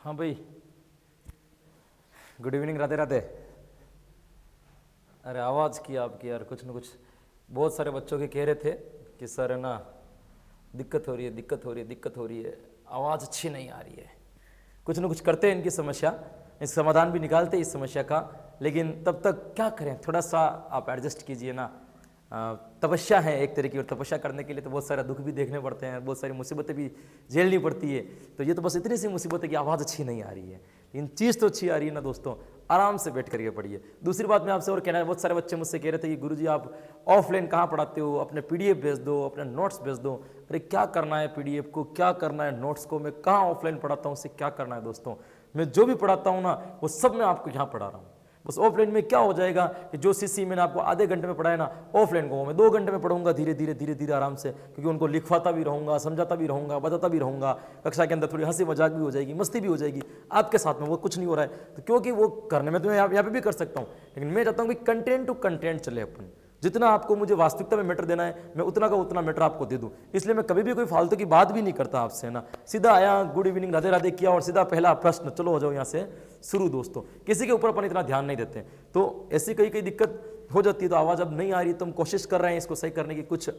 हाँ भाई, good evening, Radhe Radhe. अरे आवाज़ की आपकी यार कुछ न कुछ बहुत सारे बच्चों के कह रहे थे कि सर है ना दिक्कत हो रही है, दिक्कत हो रही है, दिक्कत हो रही है, आवाज़ अच्छी नहीं आ रही है। कुछ न कुछ करते हैं इनकी समस्या, इस समाधान भी निकालते हैं इस समस्या का, लेकिन तब तक क्या करें, थोड़ा सा आप एडजस्ट कीजिए ना। तपस्या है एक तरीके, और तपस्या करने के लिए तो बहुत सारा दुख भी देखने पड़ते हैं, बहुत सारी मुसीबतें भी झेलनी पड़ती है। तो ये तो बस इतनी सी मुसीबत है कि आवाज़ अच्छी नहीं आ रही है, इन चीज़ तो अच्छी आ रही है ना दोस्तों, आराम से बैठ करके पढ़िए। दूसरी बात मैं आपसे और कहना है, बहुत सारे बच्चे मुझसे कह रहे थे कि गुरुजी आप ऑफलाइन कहाँ पढ़ाते हो, अपने पीडीएफ भेज दो, अपने नोट्स भेज दो। अरे क्या करना है पीडीएफ को, क्या करना है नोट्स को, मैं कहाँ ऑफलाइन पढ़ाता हूँ, उससे क्या करना है दोस्तों। मैं जो भी पढ़ाता हूँ ना वो सब मैं आपको यहाँ पढ़ा रहा हूँ। बस ऑफलाइन में क्या हो जाएगा कि जो सीसी मैंने आपको आधे घंटे में पढ़ाया ना, ऑफलाइन को मैं 2 घंटे में पढ़ूंगा, धीरे धीरे धीरे धीरे आराम से, क्योंकि उनको लिखवाता भी रहूंगा, समझाता भी रहूंगा, बताता भी रहूंगा। कक्षा के अंदर थोड़ी हंसी मजाक भी हो जाएगी, मस्ती भी हो जाएगी आपके साथ में, वो कुछ नहीं हो रहा है तो क्योंकि वो करने में तो मैं यहाँ पे भी कर सकता हूँ, लेकिन मैं चाहता हूँ कि कंटेंट टू कंटेंट चले अपन। जितना आपको मुझे वास्तविकता में मैटर देना है, मैं उतना का उतना मैटर आपको दे दूं। इसलिए मैं कभी भी कोई फालतू की बात भी नहीं करता आपसे, है ना। सीधा आया, गुड इवनिंग, राधे राधे किया, और सीधा पहला प्रश्न, चलो हो जाओ यहाँ से शुरू दोस्तों। किसी के ऊपर अपन इतना ध्यान नहीं देते, तो ऐसी कई दिक्कत हो जाती है। तो आवाज़ अब नहीं आ रही, तो हम कोशिश कर रहे हैं इसको सही करने की, कुछ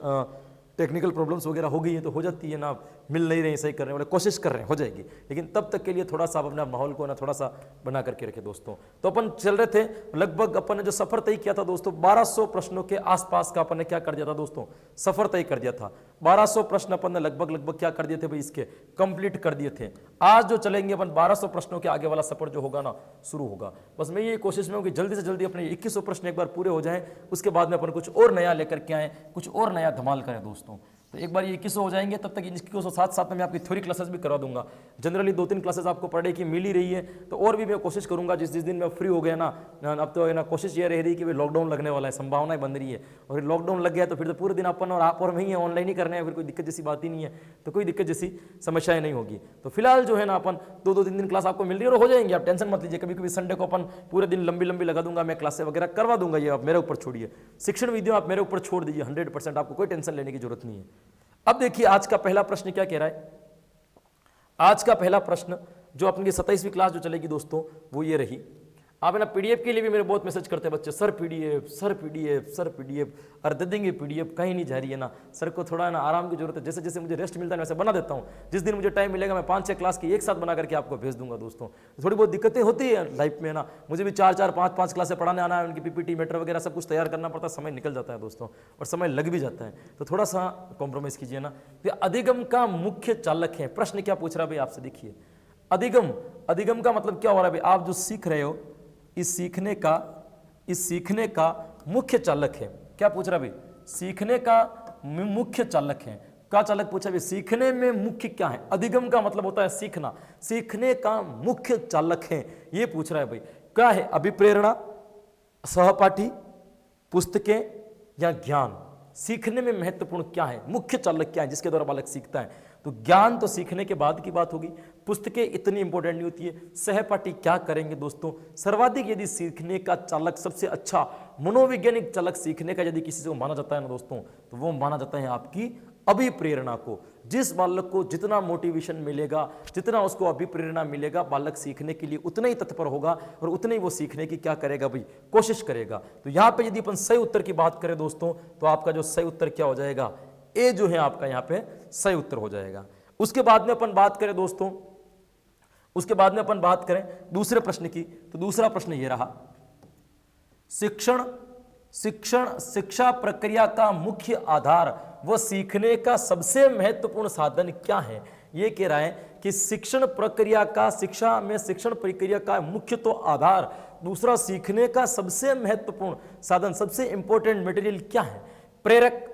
टेक्निकल प्रॉब्लम्स वगैरह हो गई है तो हो जाती है ना, मिल नहीं रही सही करने वाले, कोशिश कर रहे हैं हो जाएगी, लेकिन तब तक के लिए थोड़ा सा आप अपने माहौल को ना थोड़ा सा बना करके रखे दोस्तों। तो अपन चल रहे थे, लगभग अपन ने जो सफर तय किया था दोस्तों, 1200 प्रश्नों के आसपास का अपन ने क्या कर दिया था दोस्तों, सफर तय कर दिया था। 1200 प्रश्न अपन ने लगभग क्या कर दिए थे भाई, इसके कंप्लीट कर दिए थे। आज जो चलेंगे अपन 1200 प्रश्नों के आगे वाला सफर जो होगा ना शुरू होगा। बस मैं ये कोशिश में हूँ कि जल्दी से जल्दी अपने 2100 प्रश्न एक बार पूरे हो जाएं, उसके बाद में अपन कुछ और नया लेकर के आए, कुछ और नया धमाल करें दोस्तों। तो एक बार ये 2100 हो जाएंगे, तब तक 2100 साथ में मैं आपकी थ्योरी क्लासेस भी करवा दूंगा। जनरली 2-3 क्लासेस आपको पढ़ने की मिल ही रही है, तो और भी मैं कोशिश करूंगा जिस दिन मैं फ्री हो गया ना, अब तो है ना कोशिश ये रह रही कि लॉकडाउन लगने वाला है, संभावनाएं बन रही है, और लॉकडाउन लग गया तो फिर तो पूरे दिन अपन और आप और मैं ही ऑनलाइन ही करने हैं, फिर कोई दिक्कत जैसी बात ही नहीं है, तो कोई दिक्कत जैसी समस्याएं नहीं होगी। तो फिलहाल जो है ना अपन 2-2 3 क्लास आपको मिल रही है और हो जाएंगे, आप टेंशन मत लीजिए। कभी संडे को अपन पूरे दिन लंबी लगा दूंगा, मैं क्लासें वगैरह करवा दूंगा, ये आप मेरे ऊपर छोड़िए। शिक्षण विधियों आप मेरे ऊपर छोड़ दीजिए 100%, आपको कोई टेंशन लेने की जरूरत नहीं है। अब देखिए आज का पहला प्रश्न क्या कह रहा है। आज का पहला प्रश्न जो अपनी 27वीं क्लास जो चलेगी दोस्तों, वो ये रही। आप ना पीडीएफ के लिए भी मेरे बहुत मैसेज करते हैं बच्चे, sir PDF, sir PDF, sir PDF. अरे दे देंगे पीडीएफ, कहीं नहीं जा रही है ना। सर को थोड़ा ना आराम की जरूरत है, जैसे जैसे मुझे रेस्ट मिलता है वैसे बना देता हूँ। जिस दिन मुझे टाइम मिलेगा मैं 5-6 क्लास की एक साथ बना करके आपको भेज दूंगा दोस्तों। थोड़ी बहुत दिक्कतें होती है लाइफ में ना, मुझे भी 4-4, 5-5 क्लासें पढ़ाने आना है, उनकी पीपीटी मैटर वगैरह सब कुछ तैयार करना पड़ता है, समय निकल जाता है दोस्तों, और समय लग भी जाता है, तो थोड़ा सा कॉम्प्रोमाइज कीजिए ना। तो अधिगम का मुख्य चालक है, प्रश्न क्या पूछ रहा है भाई आपसे, देखिए। अधिगम का मतलब क्या हो रहा है भाई, आप जो सीख रहे हो इस सीखने का मुख्य चालक है। क्या पूछ रहा है भाई, सीखने का मुख्य चालक है। क्या चालक पूछा भाई, सीखने में मुख्य क्या है। अधिगम का मतलब होता है सीखना, सीखने का मुख्य चालक है, ये पूछ रहा है भाई। क्या है, अभिप्रेरणा, सहपाठी, पुस्तकें या ज्ञान। सीखने में महत्वपूर्ण क्या है, मुख्य चालक क्या है जिसके द्वारा बालक सीखता है। तो ज्ञान तो सीखने के बाद की बात होगी, पुस्तकें इतनी इंपॉर्टेंट नहीं होती है, सहपाठी क्या करेंगे दोस्तों। सर्वाधिक यदि सीखने का चालक, सबसे अच्छा मनोवैज्ञानिक चालक सीखने का यदि किसी से माना जाता है ना दोस्तों, तो वो माना जाता है आपकी अभिप्रेरणा को। जिस बालक को जितना मोटिवेशन मिलेगा, जितना उसको अभिप्रेरणा मिलेगा, बालक सीखने के लिए उतना ही तत्पर होगा और उतना ही वो सीखने की क्या करेगा भाई, कोशिश करेगा। तो यहाँ पे यदि अपन सही उत्तर की बात करें दोस्तों, तो आपका जो सही उत्तर क्या हो जाएगा, ए जो है आपका यहाँ पे सही उत्तर हो जाएगा। उसके बाद में अपन बात करें दोस्तों, उसके बाद में अपन बात करें दूसरे प्रश्न की, तो दूसरा प्रश्न ये रहा, शिक्षा प्रक्रिया का मुख्य आधार व सीखने का सबसे महत्वपूर्ण साधन क्या है। ये कह रहा है कि शिक्षण प्रक्रिया का मुख्य तो आधार, दूसरा सीखने का सबसे महत्वपूर्ण साधन, सबसे इंपॉर्टेंट मटेरियल क्या है। प्रेरक,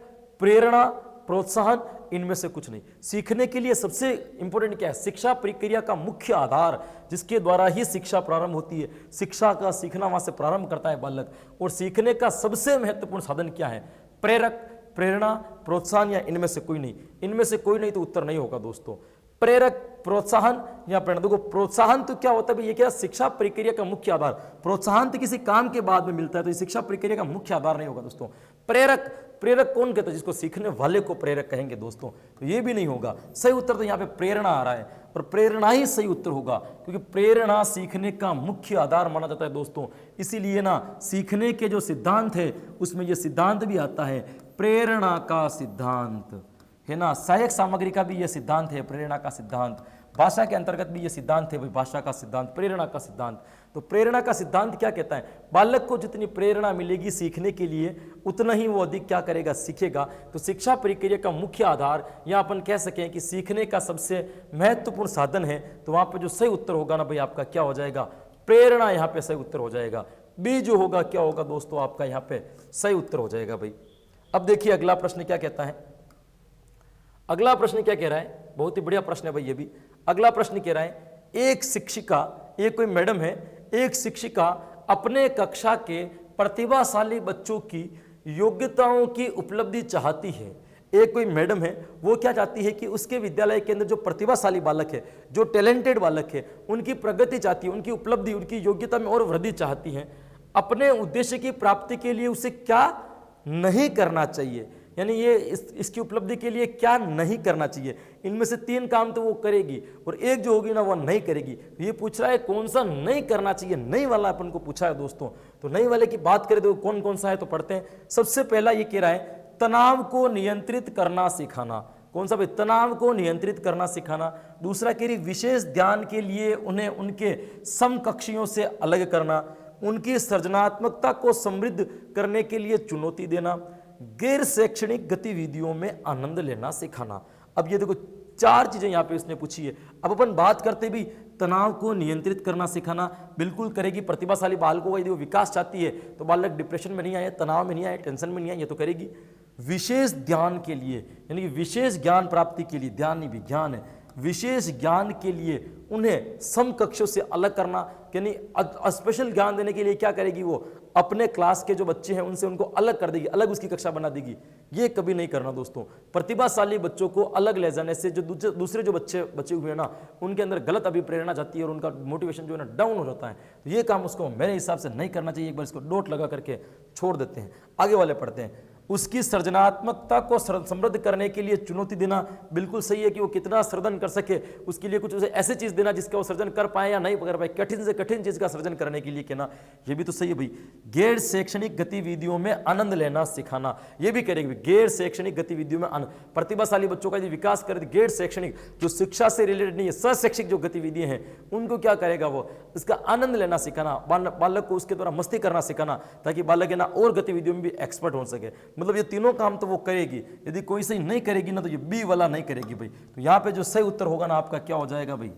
प्रेरणा, प्रोत्साहन, इनमें से कुछ नहीं। सीखने के लिए सबसे इंपॉर्टेंट क्या है, शिक्षा प्रक्रिया का मुख्य आधार, जिसके द्वारा ही शिक्षा प्रारंभ होती है। शिक्षा का सीखना वहां से प्रारंभ करता है बालक। और सीखने का सबसे महत्वपूर्ण साधन क्या है, प्रेरक, प्रेरणा, प्रोत्साहन या इनमें से कोई नहीं। इनमें से कोई नहीं तो उत्तर नहीं होगा दोस्तों। प्रेरक, प्रोत्साहन या प्रेरणा। देखो प्रोत्साहन तो क्या होता है, ये क्या, शिक्षा प्रक्रिया का मुख्य आधार। प्रोत्साहन तो किसी काम के बाद में मिलता है, तो ये शिक्षा प्रक्रिया का मुख्य आधार नहीं होगा दोस्तों। प्रेरक, प्रेरक कौन कहता है? जिसको सीखने वाले को प्रेरक कहेंगे दोस्तों, तो ये भी नहीं होगा। सही उत्तर तो यहाँ पे प्रेरणा आ रहा है, और प्रेरणा ही सही उत्तर होगा, क्योंकि प्रेरणा सीखने का मुख्य आधार माना जाता है दोस्तों। इसीलिए ना सीखने के जो सिद्धांत है उसमें ये सिद्धांत भी आता है, प्रेरणा का सिद्धांत है ना। सहायक सामग्री का भी ये सिद्धांत है, प्रेरणा का सिद्धांत। भाषा के अंतर्गत भी ये सिद्धांत है भाई, भाषा का सिद्धांत, प्रेरणा का सिद्धांत। तो प्रेरणा का सिद्धांत क्या कहता है? बालक को जितनी प्रेरणा मिलेगी सीखने के लिए, उतना ही वो अधिक क्या करेगा? सीखेगा। तो शिक्षा प्रक्रिया का मुख्य आधार, या अपन कह सकें कि सीखने का सबसे महत्वपूर्ण साधन है, तो वहां पर जो सही उत्तर होगा ना भाई आपका क्या हो जाएगा? प्रेरणा यहाँ पे सही उत्तर हो जाएगा। बी जो होगा क्या होगा दोस्तों? आपका यहाँ पे सही उत्तर हो जाएगा भाई। अब देखिए अगला प्रश्न क्या कहता है। अगला प्रश्न क्या कह रहा है? बहुत ही बढ़िया प्रश्न है भाई ये भी। अगला प्रश्न कह रहा है, एक शिक्षिका, ये कोई मैडम है, एक शिक्षिका अपने कक्षा के प्रतिभाशाली बच्चों की योग्यताओं की उपलब्धि चाहती है। एक कोई मैडम है, वो क्या चाहती है कि उसके विद्यालय के अंदर जो प्रतिभाशाली बालक है, जो टैलेंटेड बालक है, उनकी प्रगति चाहती है, उनकी उपलब्धि, उनकी योग्यता में और वृद्धि चाहती है। अपने उद्देश्य की प्राप्ति के लिए उसे क्या नहीं करना चाहिए? यानी ये इसकी उपलब्धि के लिए क्या नहीं करना चाहिए? इनमें से 3 काम तो वो करेगी और एक जो होगी ना वो नहीं करेगी। तो ये पूछ रहा है कौन सा नहीं करना चाहिए, नहीं वाला अपन को पूछा है दोस्तों। तो नहीं वाले की बात करें तो कौन कौन सा है, तो पढ़ते हैं। सबसे पहला ये कह रहा है, तनाव को नियंत्रित करना सिखाना। कौन सा भाई? तनाव को नियंत्रित करना सिखाना। दूसरा कह रही, विशेष ध्यान के लिए उन्हें उनके समकक्षियों से अलग करना। उनकी सृजनात्मकता को समृद्ध करने के लिए चुनौती देना। गैर शैक्षणिक गतिविधियों में आनंद लेना सिखाना। अब ये देखो 4 चीजें यहाँ पे इसने पूछी है। अब अपन बात करते भी, तनाव को नियंत्रित करना सिखाना बिल्कुल करेगी। प्रतिभाशाली बालकों का यदि वो विकास चाहती है तो बालक डिप्रेशन में नहीं आए, तनाव में नहीं आए, टेंशन में नहीं आए, ये तो करेगी। विशेष ध्यान के लिए, यानी कि विशेष ज्ञान प्राप्ति के लिए, ध्यान नहीं विज्ञान है, विशेष ज्ञान के लिए उन्हें समकक्षों से अलग करना, यानी स्पेशल ज्ञान देने के लिए क्या करेगी? वो अपने क्लास के जो बच्चे हैं उनसे उनको अलग कर देगी, अलग उसकी कक्षा बना देगी। ये कभी नहीं करना दोस्तों। प्रतिभाशाली बच्चों को अलग ले जाने से जो दूसरे जो बच्चे बचे हुए हैं ना, उनके अंदर गलत अभिप्रेरणा जाती है और उनका मोटिवेशन जो है ना डाउन हो जाता है। तो ये काम उसको मेरे हिसाब से नहीं करना चाहिए। एक बार इसको डोट लगा करके छोड़ देते हैं। आगे वाले पढ़ते हैं। उसकी सृजनात्मकता को समृद्ध करने के लिए चुनौती देना बिल्कुल सही है कि वो कितना सृजन कर सके, उसके लिए कुछ उसे ऐसी चीज देना जिसका वो सृजन कर पाए या नहीं कर पाए, कठिन से कठिन चीज का सृजन करने के लिए कहना, ये भी तो सही है भाई। गैर शैक्षणिक गतिविधियों में आनंद लेना सिखाना, ये भी करेगी। गैर शैक्षणिक गतिविधियों में आनंद, प्रतिभाशाली बच्चों का यदि विकास करे, गैर शैक्षणिक जो शिक्षा से रिलेटेड नहीं है, सशैक्षिक जो गतिविधियां हैं उनको क्या करेगा? वो इसका आनंद लेना सिखाना, बालक को उसके द्वारा मस्ती करना सिखाना, ताकि बालक है ना और गतिविधियों में भी एक्सपर्ट हो सके। मतलब ये तीनों काम तो वो करेगी। यदि कोई सही नहीं करेगी ना तो ये बी वाला नहीं करेगी भाई। तो यहां पे जो सही उत्तर होगा ना आपका क्या हो जाएगा भाई?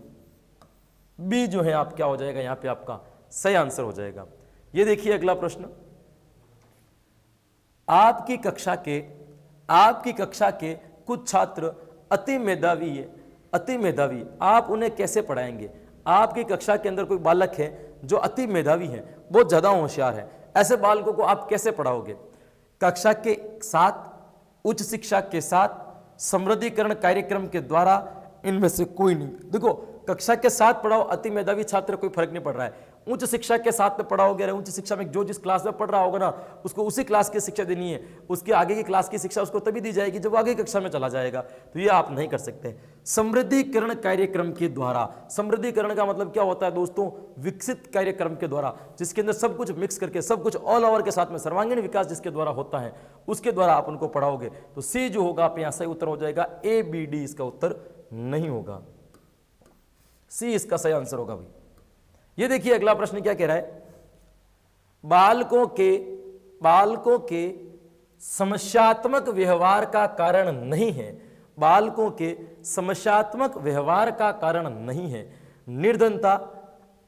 बी जो है आप क्या हो जाएगा? यहां पे आपका सही आंसर हो जाएगा। ये देखिए अगला प्रश्न, आपकी कक्षा के कुछ छात्र अति मेधावी है, अति मेधावी, आप उन्हें कैसे पढ़ाएंगे? आपकी कक्षा के अंदर कोई बालक है जो अति मेधावी है, बहुत ज्यादा होशियार है, ऐसे बालकों को आप कैसे पढ़ाओगे? कक्षा के साथ, उच्च शिक्षा के साथ, समृद्धीकरण कार्यक्रम के द्वारा, इनमें से कोई नहीं। देखो कक्षा के साथ पढ़ाओ अति मेधावी छात्र, कोई फर्क नहीं पड़ रहा है। उच्च शिक्षा के साथ में पढ़ाओगे, उच्च शिक्षा में जो जिस क्लास में पढ़ रहा होगा ना उसको उसी क्लास की शिक्षा देनी है। उसके आगे की क्लास की शिक्षा उसको तभी दी जाएगी जब आगे कक्षा में चला जाएगा। तो ये आप नहीं कर सकते। समृद्धीकरण कार्यक्रम के द्वारा, समृद्धीकरण का मतलब क्या होता है दोस्तों? विकसित कार्यक्रम के द्वारा, जिसके अंदर सब कुछ मिक्स करके, सब कुछ ऑल ओवर के साथ में सर्वांगीण विकास जिसके द्वारा होता है, उसके द्वारा आप उनको पढ़ाओगे। तो सी जो होगा आप यहां सही उत्तर हो जाएगा। ए बी डी इसका उत्तर नहीं होगा, सी इसका सही आंसर होगा भाई। ये देखिए अगला प्रश्न क्या कह रहा है, बालकों के समस्यात्मक व्यवहार का कारण नहीं है, बालकों के समस्यात्मक व्यवहार का कारण नहीं है निर्धनता,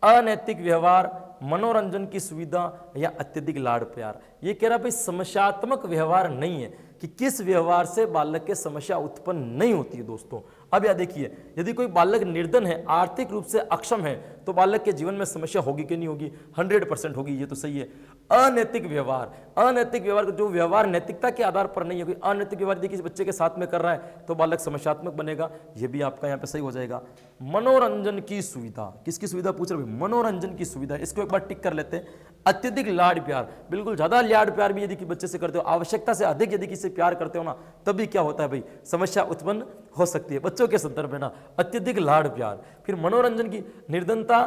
अनैतिक व्यवहार, मनोरंजन की सुविधा या अत्यधिक लाड़ प्यार। ये कह रहा भाई समस्यात्मक व्यवहार नहीं है कि किस व्यवहार से बालक के समस्या उत्पन्न नहीं होती है दोस्तों। अब यह देखिए, यदि कोई बालक निर्धन है, आर्थिक रूप से अक्षम है, तो बालक के जीवन में समस्या होगी कि नहीं होगी? 100% होगी, ये तो सही है। अनैतिक व्यवहार, अनैतिक व्यवहार जो व्यवहार नैतिकता के आधार पर नहीं है, कोई अनैतिक व्यवहार यदि किसी बच्चे के साथ में कर रहा है तो बालक समस्यात्मक बनेगा, ये भी आपका यहाँ पे सही हो जाएगा। मनोरंजन की सुविधा, किसकी सुविधा पूछ रहे? मनोरंजन की सुविधा, इसको एक बार टिक कर लेते हैं। अत्यधिक लाड प्यार, बिल्कुल ज्यादा लाड प्यार भी यदि कि बच्चे से करते हो, आवश्यकता से अधिक यदि किसी प्यार करते हो ना, तभी क्या होता है भाई, समस्या उत्पन्न हो सकती है बच्चों के संदर्भ में ना, अत्यधिक लाड प्यार। फिर मनोरंजन की निर्धनता,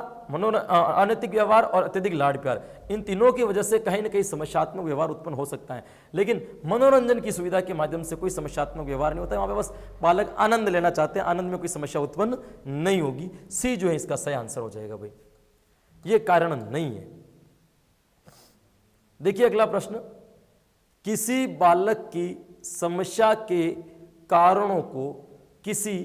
अनैतिक व्यवहार और अत्यधिक लाड प्यार, इन तीनों की वजह से कहीं ना कहीं समस्यात्मक व्यवहार उत्पन्न हो सकता है। लेकिन मनोरंजन की सुविधा के माध्यम से कोई समस्यात्मक व्यवहार नहीं होता है, वहां पे बस बालक आनंद लेना चाहते हैं, आनंद में कोई समस्या उत्पन्न नहीं होगी। सी जो है इसका सही आंसर हो जाएगा भाई, ये कारण नहीं है। देखिए अगला प्रश्न, किसी बालक की समस्या के कारणों को, किसी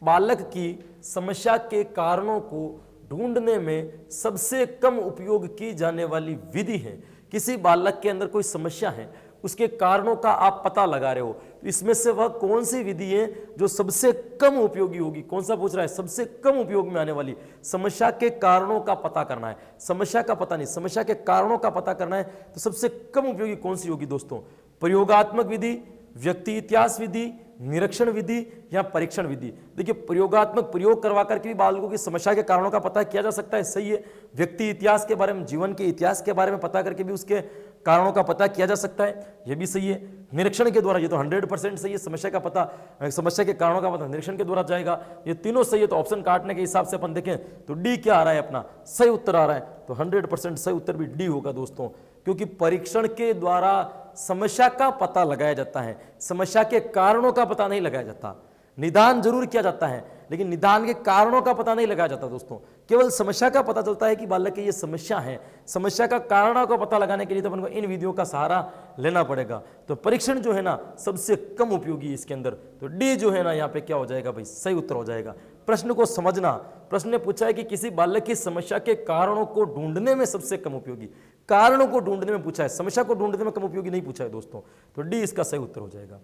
बालक की समस्या के कारणों को ढूंढने में सबसे कम उपयोग की जाने वाली विधि है। किसी बालक के अंदर कोई समस्या है, उसके कारणों का आप पता लगा रहे हो, तो इसमें से वह कौन सी विधि है जो सबसे कम उपयोगी होगी? कौन सा पूछ रहा है? सबसे कम उपयोग में आने वाली। समस्या के कारणों का पता करना है, समस्या का पता नहीं, समस्या के कारणों का पता करना है, तो सबसे कम उपयोगी कौन सी होगी दोस्तों? प्रयोगात्मक विधि, व्यक्ति इतिहास विधि, निरीक्षण विधि या परीक्षण विधि। देखिए प्रयोगात्मक प्रयोग करवा करके भी बालकों की समस्या के कारणों का पता किया जा सकता है, सही है। व्यक्ति इतिहास के बारे में, जीवन के इतिहास के बारे में पता करके भी उसके कारणों का पता किया जा सकता है, यह भी सही है। निरीक्षण के द्वारा, ये तो 100% सही है, समस्या का पता, समस्या के कारणों का पता निरीक्षण के द्वारा जाएगा, ये तीनों सही है। तो ऑप्शन काटने के हिसाब से अपन देखें तो डी क्या आ रहा है अपना, सही उत्तर आ रहा है, तो 100% सही उत्तर भी डी होगा दोस्तों, क्योंकि परीक्षण के द्वारा समस्या का पता लगाया जाता है, समस्या के कारणों का पता नहीं लगाया जाता। निदान जरूर किया जाता है, लेकिन निदान के कारणों का पता नहीं लगाया जाता दोस्तों, केवल समस्या का पता चलता है कि बालक की ये समस्या है। समस्या का कारणों का पता लगाने के लिए तो अपन को इन विधियों का सहारा लेना पड़ेगा। तो परीक्षण जो है ना सबसे कम उपयोगी इसके अंदर, तो डी जो है ना यहाँ पे क्या हो जाएगा भाई, सही उत्तर हो जाएगा। प्रश्न को समझना, प्रश्न ने पूछा है कि किसी बालक की समस्या के कारणों को ढूंढने में सबसे कम उपयोगी, कारणों को ढूंढने में पूछा है, समस्या को ढूंढने में कम उपयोगी नहीं पूछा है दोस्तों, तो डी इसका सही उत्तर हो जाएगा।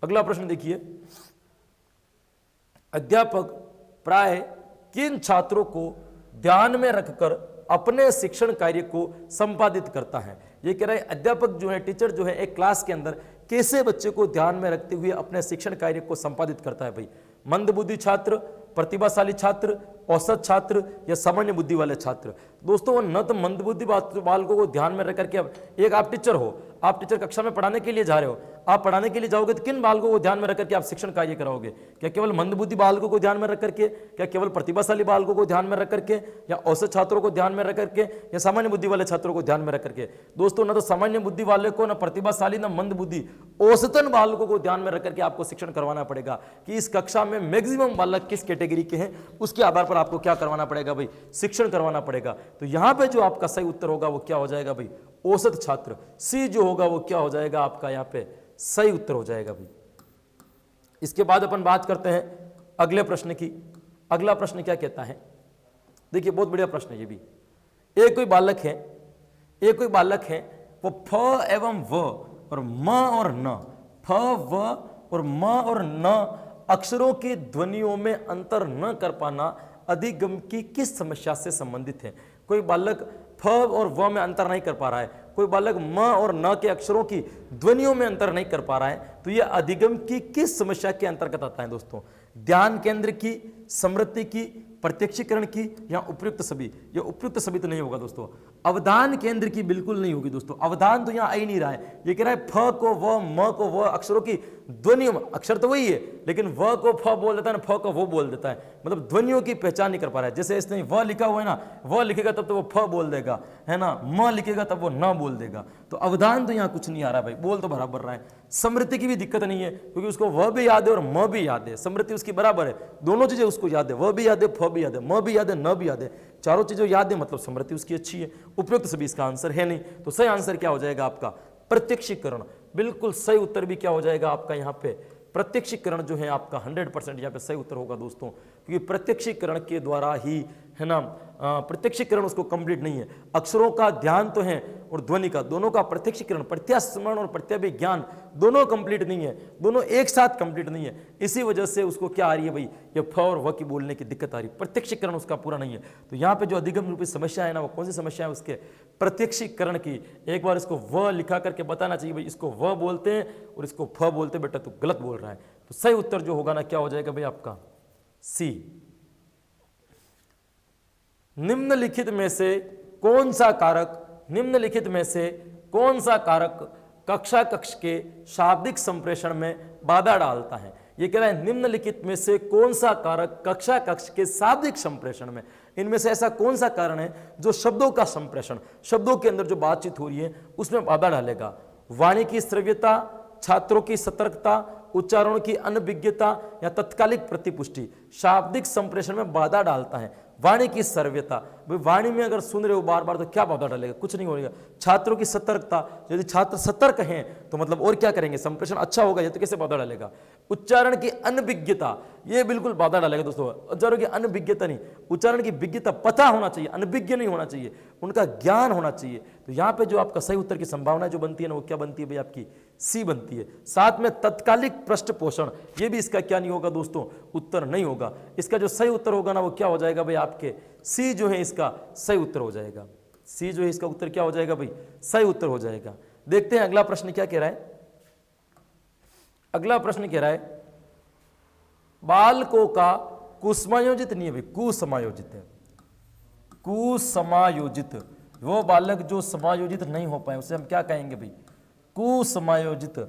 अगला प्रश्न देखिए, अध्यापक प्राय किन छात्रों को ध्यान में रखकर अपने शिक्षण कार्य को संपादित करता है? ये कह रहा है अध्यापक जो है, टीचर जो है, एक क्लास के अंदर कैसे बच्चे को ध्यान में रखते हुए अपने शिक्षण कार्य को संपादित करता है भाई? मंदबुद्धि छात्र, प्रतिभाशाली छात्र, औसत छात्र या सामान्य बुद्धि वाले छात्र? दोस्तों न तो मंदबुद्धि बालकों को ध्यान में रख करके, अब एक आप टीचर हो, आप टीचर कक्षा में पढ़ाने के लिए जा रहे हो, आप पढ़ाने के लिए जाओगे तो किन बालकों को ध्यान में रख करके आप शिक्षण कार्य कराओगे? क्या केवल मंदबुद्धि बालकों को ध्यान में रख करके, क्या केवल प्रतिभाशाली बालकों को ध्यान में रख करके, या औसत छात्रों को ध्यान में रख करके, या सामान्य बुद्धि वाले छात्रों को ध्यान में रख करके? दोस्तों न तो सामान्य बुद्धि वाले को, न प्रतिभाशाली, न मंदबुद्धि, औसतन बालकों को ध्यान में रख करके आपको शिक्षण करवाना पड़ेगा कि इस कक्षा में मैक्सिमम बालक किस कैटेगरी के हैं, उसके आधार पर आपको क्या करवाना पड़ेगा भाई, शिक्षण करवाना पड़ेगा। तो यहां पे जो आपका सही उत्तर होगा वो क्या हो जाएगा भाई, औसत छात्र। सी जो होगा वो क्या हो जाएगा आपका, यहाँ पे सही उत्तर हो जाएगा भाई। इसके बाद अपन बात करते हैं अगले प्रश्न की। अगला प्रश्न क्या कहता है, देखिए बहुत बढ़िया प्रश्न है ये भी। एक कोई बालक है, वो फ एवं व और म और न, फ व और म और न अक्षरों की ध्वनियों में अंतर न कर पाना अधिगम की किस समस्या से संबंधित है? कोई बालक फ और व में अंतर नहीं कर पा रहा है, कोई बालक म और न के अक्षरों की ध्वनियों में अंतर नहीं कर पा रहा है, तो यह अधिगम की किस समस्या के अंतर्गत आता है दोस्तों? ध्यान केंद्र की, स्मृति की, प्रत्यक्षीकरण की या उपयुक्त सभी? ये उपयुक्त सभी तो नहीं होगा दोस्तों, अवधान केंद्र की बिल्कुल नहीं होगी दोस्तों, अवधान तो यहाँ आ ही नहीं रहा है। ये कह रहा है फ को व, म को व अक्षरों की ध्वनियों में, अक्षर तो वही है लेकिन व को फ बोल देता है ना, फ को वो बोल देता है, मतलब ध्वनियों की पहचान नहीं कर पा रहा है। जैसे इसने व लिखा हुआ है ना, व लिखेगा तब तो वो फ बोल देगा, है ना, म लिखेगा तब वो न बोल देगा। तो अवधान तो यहाँ कुछ नहीं आ रहा भाई, बोल तो बराबर रहा है। स्मृति की भी दिक्कत नहीं है क्योंकि उसको वह भी याद है और म भी याद है, स्मृति उसकी बराबर है, दोनों चीजें उसको याद है, वह भी याद है, फ भी याद है, म भी याद है, न भी याद है, चारों चीजें याद है, मतलब स्मृति उसकी अच्छी है। उपयुक्त सभी इसका आंसर है नहीं, तो सही आंसर क्या हो जाएगा आपका? प्रत्यक्षीकरण। बिल्कुल सही उत्तर भी क्या हो जाएगा आपका यहाँ पे? प्रत्यक्षीकरण जो है आपका 100% यहाँ पे सही उत्तर होगा दोस्तों, क्योंकि प्रत्यक्षीकरण के द्वारा ही, है ना, प्रत्यक्षीकरण उसको कंप्लीट नहीं है। अक्षरों का ध्यान तो है और ध्वनि का, दोनों का प्रत्यक्षीकरण, प्रत्यास्मरण और प्रत्यभिज्ञान दोनों कंप्लीट नहीं है, दोनों एक साथ कंप्लीट नहीं है। इसी वजह से उसको क्या आ रही है भाई, ये फ और व की बोलने की दिक्कत आ रही है, प्रत्यक्षीकरण उसका पूरा नहीं है। तो यहाँ पे जो अधिगम रूपी समस्या है ना, वो कौन सी समस्या है? उसके प्रत्यक्षीकरण की। एक बार इसको व लिखा करके बताना चाहिए भाई, इसको व बोलते हैं और इसको फ बोलते हैं, बेटा तू गलत बोल रहा है। तो सही उत्तर जो होगा ना क्या हो जाएगा भाई आपका? सी। निम्नलिखित में से कौन सा कारक निम्नलिखित में से कौन सा कारक कक्षा कक्ष के शाब्दिक संप्रेषण में बाधा डालता है। ये कह रहा है निम्नलिखित में से कौन सा कारक कक्षा कक्ष के शाब्दिक संप्रेषण में, इनमें से ऐसा कौन सा कारण है जो शब्दों का संप्रेषण, शब्दों के अंदर जो बातचीत हो रही है उसमें बाधा डालेगा। वाणी की श्रव्यता, छात्रों की सतर्कता, उच्चारण की अनभिज्ञता या तत्कालिक प्रतिपुष्टि शाब्दिक संप्रेषण में बाधा डालता है। वाणी की सर्व्यता, भाई वाणी में अगर सुन रहे हो बार बार तो क्या बाधा डालेगा, कुछ नहीं होगा। छात्रों की सतर्कता, यदि छात्र सतर्क हैं तो मतलब और क्या करेंगे, संप्रेषण अच्छा होगा, ये तो कैसे बाधा डालेगा। उच्चारण की अनभिज्ञता, ये बिल्कुल बाधा डालेगा दोस्तों। उच्चारण की अनभिज्ञता नहीं, उच्चारण की विज्ञता पता होना चाहिए, अनभिज्ञ नहीं होना चाहिए, उनका ज्ञान होना चाहिए। तो यहाँ पे जो आपका सही उत्तर की संभावना जो बनती है ना, वो क्या बनती है भाई, आपकी सी बनती है। साथ में तत्कालिक पृष्ठ पोषण, ये भी इसका क्या नहीं होगा दोस्तों, उत्तर नहीं होगा। इसका जो सही उत्तर होगा ना वो क्या हो जाएगा भाई, आपके सी जो है इसका सही उत्तर हो जाएगा। सी जो है इसका उत्तर क्या हो जाएगा भाई, सही उत्तर हो जाएगा। देखते हैं अगला प्रश्न क्या कह रहा है। अगला प्रश्न कह रहा है बालकों का कुसमायोजित नहीं है भाई, कुसमायोजित है। कुसमायोजित, वो बालक जो समायोजित नहीं हो पाए उसे हम क्या कहेंगे भाई, कुसमायोजित।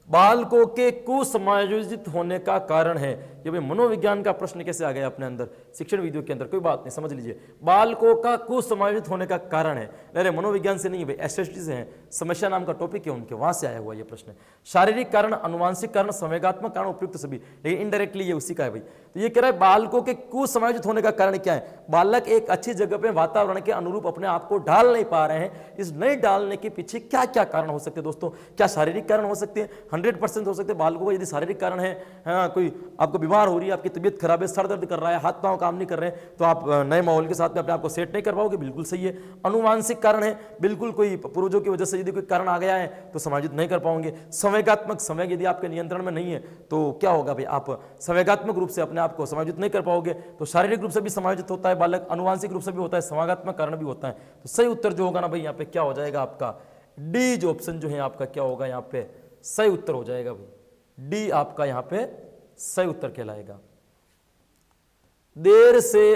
बालकों के कुसमायोजित होने का कारण है, ये भाई मनोविज्ञान का प्रश्न कैसे आ गया अपने अंदर, शिक्षण वीडियो के अंदर, कोई बात नहीं, समझ लीजिए। बालकों का कुसमायोजित होने का कारण है, अरे मनोविज्ञान से नहीं है भाई, एसएसटी से है, समस्या नाम का टॉपिक है उनके, वहां से आया हुआ ये प्रश्न। शारीरिक कारण, अनुवांशिक कारण, संवेगात्मक कारण, उपयुक्त सभी, लेकिन इनडायरेक्टली ये उसी का है भाई। तो ये कह रहा है बालकों के कुसमायोजित होने का कारण क्या है, बालक एक अच्छी जगह पे वातावरण के अनुरूप अपने आप को ढाल नहीं पा रहे हैं। इस नहीं डालने के पीछे क्या क्या कारण हो सकते हैं दोस्तों, क्या शारीरिक कारण हो सकते हैं, 100% हो सकते हैं। बालकों को यदि शारीरिक कारण है, कोई आपको बीमार हो रही है, आपकी तबीयत खराब है, सर दर्द कर रहा है, हाथ पांव काम नहीं कर रहे हैं, तो आप नए माहौल के साथ में अपने आप को सेट नहीं कर पाओगे, बिल्कुल सही है। अनुवांशिक कारण है, बिल्कुल कोई पूर्वजों की वजह से यदि कोई कारण आ गया है तो समायोजित नहीं कर पाओगे। संवेगात्मक, संवेग यदि आपके नियंत्रण में नहीं है तो क्या होगा भाई, आप संवेगात्मक रूप से अपने आप को समायोजित नहीं कर पाओगे। तो शारीरिक रूप से भी समायोजित होता है बालक, अनुवांशिक रूप से भी होता है, संवेगात्मक कारण भी होता है। तो सही उत्तर जो होगा ना भाई यहाँ पे क्या हो जाएगा, आपका डी जो ऑप्शन जो है आपका क्या होगा यहाँ पे सही उत्तर हो जाएगा भाई, डी आपका यहाँ पे सही उत्तर कहलाएगा। देर से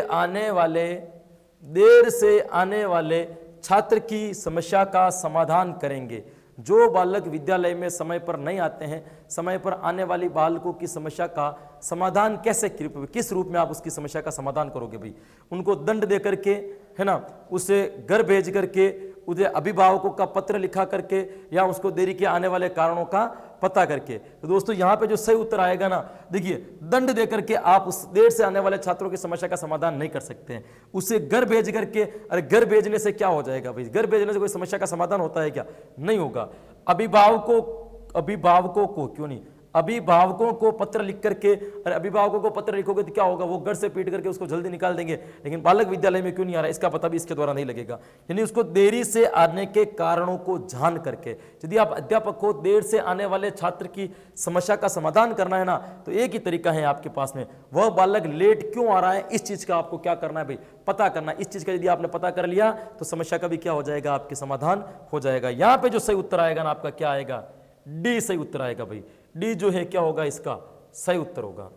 आने वाले छात्र की समस्या का समाधान करेंगे। जो बालक विद्यालय में समय पर नहीं आते हैं, समय पर आने वाली बालकों की समस्या का समाधान कैसे, किस रूप में आप उसकी समस्या का समाधान करोगे भाई, उनको दंड दे करके, है ना, उसे घर भेज करके, उसे अभिभावकों का पत्र लिखा करके, या उसको देरी के आने वाले कारणों का पता करके। तो दोस्तों यहाँ पे जो सही उत्तर आएगा ना, देखिए दंड दे करके आप उस देर से आने वाले छात्रों की समस्या का समाधान नहीं कर सकते हैं, उसे घर भेज करके। अरे घर भेजने से क्या हो जाएगा भाई, घर भेजने से कोई समस्या का समाधान होता है क्या, नहीं होगा। अभिभावकों को क्यों नहीं, अभिभावकों को पत्र लिख करके, अरे अभिभावकों को पत्र लिखोगे तो क्या होगा, वो घर से पीट करके उसको जल्दी निकाल देंगे, लेकिन बालक विद्यालय में क्यों नहीं आ रहा, इसका पता भी इसके द्वारा नहीं लगेगा। यानी उसको देरी से आने के कारणों को जान करके, यदि आप अध्यापक को देर से आने वाले छात्र की समस्या का समाधान करना है ना, तो एक ही तरीका है आपके पास में, वह बालक लेट क्यों आ रहा है, इस चीज का आपको क्या करना है भाई, पता करना। इस चीज का यदि आपने पता कर लिया तो समस्या का भी क्या हो जाएगा, आपके समाधान हो जाएगा। यहां पे जो सही उत्तर आएगा ना आपका क्या आएगा, डी सही उत्तर आएगा भाई। डी जो है क्या होगा, इसका सही उत्तर होगा।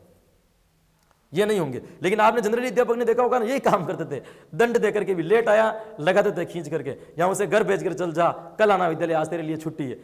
ये नहीं होंगे, लेकिन आपने जनरली अध्यापक ने देखा होगा ना, यही काम करते थे, दंड देकर के भी लेट आया लगाते थे खींच करके, या उसे घर भेज कर चल जा, कल आना विद्यालय, आज तेरे लिए छुट्टी है,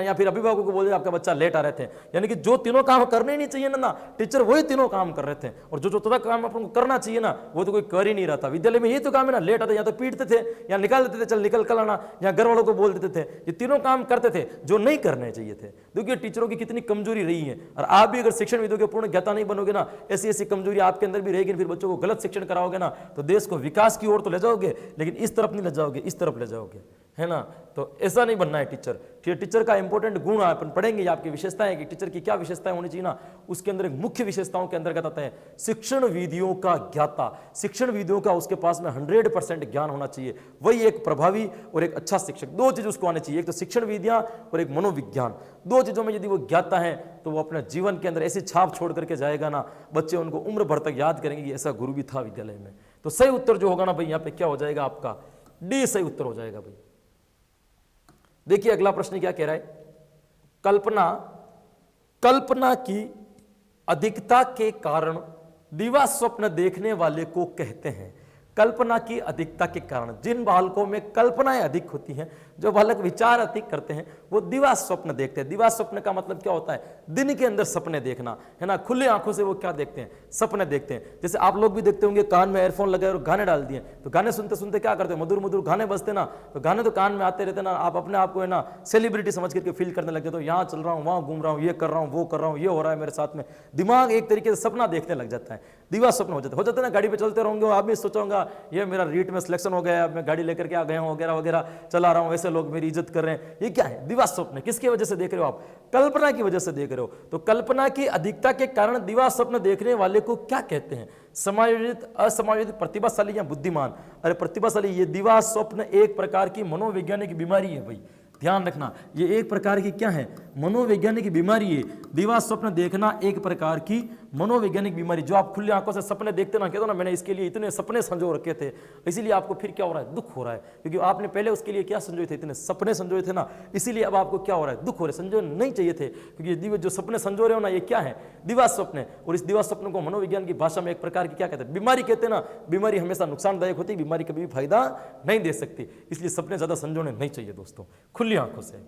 या फिर अभिभावकों को बोल दिया आपका बच्चा लेट आ रहे थे। यानी कि जो तीनों काम करने ही नहीं चाहिए ना, टीचर वही तीनों काम कर रहे थे, और जो चौथा काम अपन को करना चाहिए ना, वो तो कोई कर ही नहीं रहा था। विद्यालय में यही तो काम है ना, लेट आते या तो पीटते थे या निकाल देते थे, चल निकल कल आना, या घर वालों को बोल देते थे। ये तीनों काम करते थे जो नहीं करने चाहिए थे। देखिए टीचरों की कितनी कमजोरी रही है, और आप भी अगर शिक्षण विधियों के पूर्ण ज्ञाता नहीं बनोगे ना, ऐसी ऐसी कमजोरी आपके अंदर भी रहेगी, फिर बच्चों को गलत शिक्षण कराओगे ना, तो देश को विकास की ओर तो ले जाओगे, लेकिन इस तरफ नहीं ले जाओगे, इस तरफ ले जाओगे, है ना। तो ऐसा नहीं बनना है टीचर। टीचर का इंपॉर्टेंट गुण अपन पढ़ेंगे, ये आपकी विशेषताएं कि टीचर की क्या विशेषताएं होनी चाहिए ना, उसके अंदर एक मुख्य विशेषताओं के अंतर्गत आता है शिक्षण विधियों का ज्ञाता। शिक्षण विधियों का उसके पास में 100% ज्ञान होना चाहिए, वही एक प्रभावी और एक अच्छा शिक्षक। दो चीज उसको आने चाहिए, एक तो शिक्षण विधियां और एक मनोविज्ञान। दो चीजों में यदि वो ज्ञाता है तो वो अपने जीवन के अंदर ऐसी छाप छोड़ करके जाएगा ना, बच्चे उनको उम्र भर तक याद करेंगे कि ऐसा गुरु भी था विद्यालय में। तो सही उत्तर जो होगा ना भाई, यहाँ पे क्या हो जाएगा आपका, डी सही उत्तर हो जाएगा भाई। देखिए अगला प्रश्न क्या कह रहा है, कल्पना की अधिकता के कारण दिवा स्वप्न देखने वाले को कहते हैं। कल्पना की अधिकता के कारण। जिन बालकों में कल्पनाएं अधिक होती हैं, जो बालक विचार अधिक करते हैं, वो दिवा स्वप्न देखते हैं। दिवा स्वप्न का मतलब क्या होता है? दिन के अंदर सपने देखना, है ना। खुले आंखों से वो क्या देखते हैं? सपने देखते हैं। जैसे आप लोग भी देखते होंगे, कान में एयरफोन लगाए और गाने डाल दिए, तो गाने सुनते सुनते क्या करते हैं? मधुर मधुर गाने बजते ना, तो गाने तो कान में आते रहते ना, आप अपने आप को है ना सेलिब्रिटी समझ करके फील करने लग जाते हो। यहाँ चल रहा हूँ, वहाँ घूम रहा हूँ, ये कर रहा हूँ, वो कर रहा हूँ, ये हो रहा है मेरे साथ में। दिमाग एक तरीके से सपना देखने लग जाता है, दिवा स्वप्न हो जाता है ना। गाड़ी पे चलते रहोगे, आप भी सोचोगा ये मेरा रीट में सिलेक्शन हो गया, मैं गाड़ी लेकर के आ गया हूँ, वगैरह वगैरह, चला रहा हूँ, ऐसे लोग मेरी इज्जत कर रहे हैं। ये क्या है? दिवा स्वप्न। किसकी वजह से देख रहे हो आप? कल्पना की वजह से देख रहे हो। तो कल्पना की अधिकता के कारण दिवा स्वप्न देखने वाले को क्या कहते हैं? समायोजित, असमायोजित, प्रतिभाशाली या बुद्धिमान? अरे प्रतिभाशाली। ये दिवा स्वप्न एक प्रकार की मनोवैज्ञानिक बीमारी है भाई, ध्यान रखना। ये एक प्रकार की क्या है? मनोवैज्ञानिक बीमारी है। दिवा स्वप्न देखना एक प्रकार की मनोवैज्ञानिक बीमारी। जो आप खुली आंखों से सपने देखते ना, कहते हो ना मैंने इसके लिए इतने सपने संजो रखे थे, इसीलिए आपको फिर क्या हो रहा है? दुख हो रहा है, क्योंकि आपने पहले उसके लिए क्या संजोए थे? इतने सपने संजोए थे ना, इसीलिए अब आपको क्या हो रहा है? दुख हो रहा है। संजो नहीं चाहिए थे, क्योंकि जो सपने संजो रहे हो ना, ये क्या है? दिवा स्वप्न। और इस दिवा स्वप्न को मनोविज्ञान की भाषा में एक प्रकार की क्या कहते हैं? बीमारी कहते हैं ना। बीमारी हमेशा नुकसानदायक होती है, बीमारी कभी भी फायदा नहीं दे सकती, इसलिए सपने ज्यादा संजोने नहीं चाहिए दोस्तों, खुली आंखों से,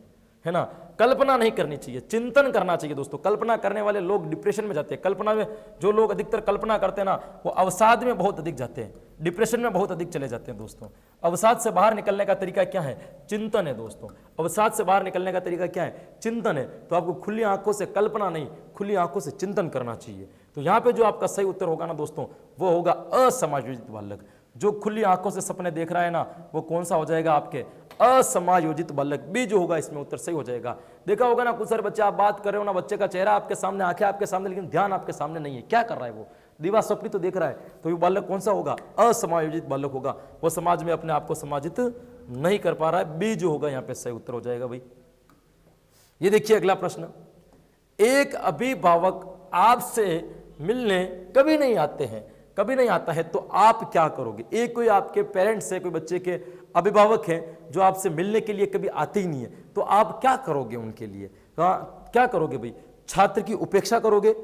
है ना। कल्पना नहीं करनी चाहिए, चिंतन करना चाहिए दोस्तों। कल्पना करने वाले लोग डिप्रेशन में जाते हैं। कल्पना में जो लोग अधिकतर कल्पना करते हैं ना, वो अवसाद में बहुत अधिक जाते हैं, डिप्रेशन में बहुत अधिक चले जाते हैं दोस्तों। अवसाद से बाहर निकलने का तरीका क्या है? चिंतन है दोस्तों। अवसाद से बाहर निकलने का तरीका क्या है? चिंतन है। तो आपको खुली आंखों से कल्पना नहीं, खुली आंखों से चिंतन करना चाहिए। तो यहाँ पे जो आपका सही उत्तर होगा ना दोस्तों, वो होगा असमायोजित बालक। जो खुली आंखों से सपने देख रहा है ना, वो कौन सा हो जाएगा? आपके असमायोजित बालक। बी जो होगा इसमें उत्तर सही हो जाएगा। देखा होगा ना कुछ सारे बच्चे, आप बात कर रहे हो ना, बच्चे का चेहरा आपके सामने, आंखें आपके सामने, लेकिन ध्यान आपके सामने नहीं है। क्या कर रहा है वो? दिवा स्वप्न तो देख रहा है। तो ये बालक कौन सा होगा? असमायोजित बालक होगा। वो समाज में अपने आप को समाजित नहीं कर पा रहा है। बी जो होगा यहाँ पे सही उत्तर हो जाएगा भाई। ये देखिए अगला प्रश्न। एक अभिभावक आपसे मिलने कभी नहीं आते हैं, कभी नहीं आता है, तो आप क्या करोगे? एक कोई आपके पेरेंट्स है, कोई बच्चे के अभिभावक हैं जो आपसे मिलने के लिए कभी आते ही नहीं है, तो आप क्या करोगे उनके लिए? क्या करोगे भाई? छात्र की उपेक्षा करोगे?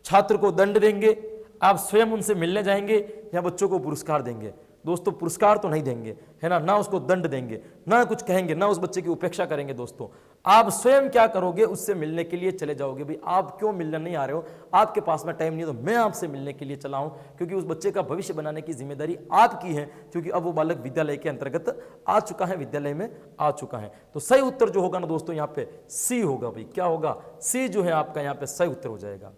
छात्र को दंड देंगे? आप स्वयं उनसे मिलने जाएंगे या बच्चों को पुरस्कार देंगे? दोस्तों पुरस्कार तो नहीं देंगे, है ना उसको दंड देंगे, ना कुछ कहेंगे, ना उस बच्चे की उपेक्षा करेंगे। दोस्तों आप स्वयं क्या करोगे? उससे मिलने के लिए चले जाओगे। भाई आप क्यों मिलने नहीं आ रहे हो? आपके पास में टाइम नहीं है, तो मैं आपसे मिलने के लिए चला हूं, क्योंकि उस बच्चे का भविष्य बनाने की जिम्मेदारी आपकी है, क्योंकि अब वो बालक विद्यालय के अंतर्गत आ चुका है, विद्यालय में आ चुका है। तो सही उत्तर जो होगा ना दोस्तों, यहाँ पे सी होगा भाई। क्या होगा? सी जो है आपका यहाँ पे सही उत्तर हो जाएगा।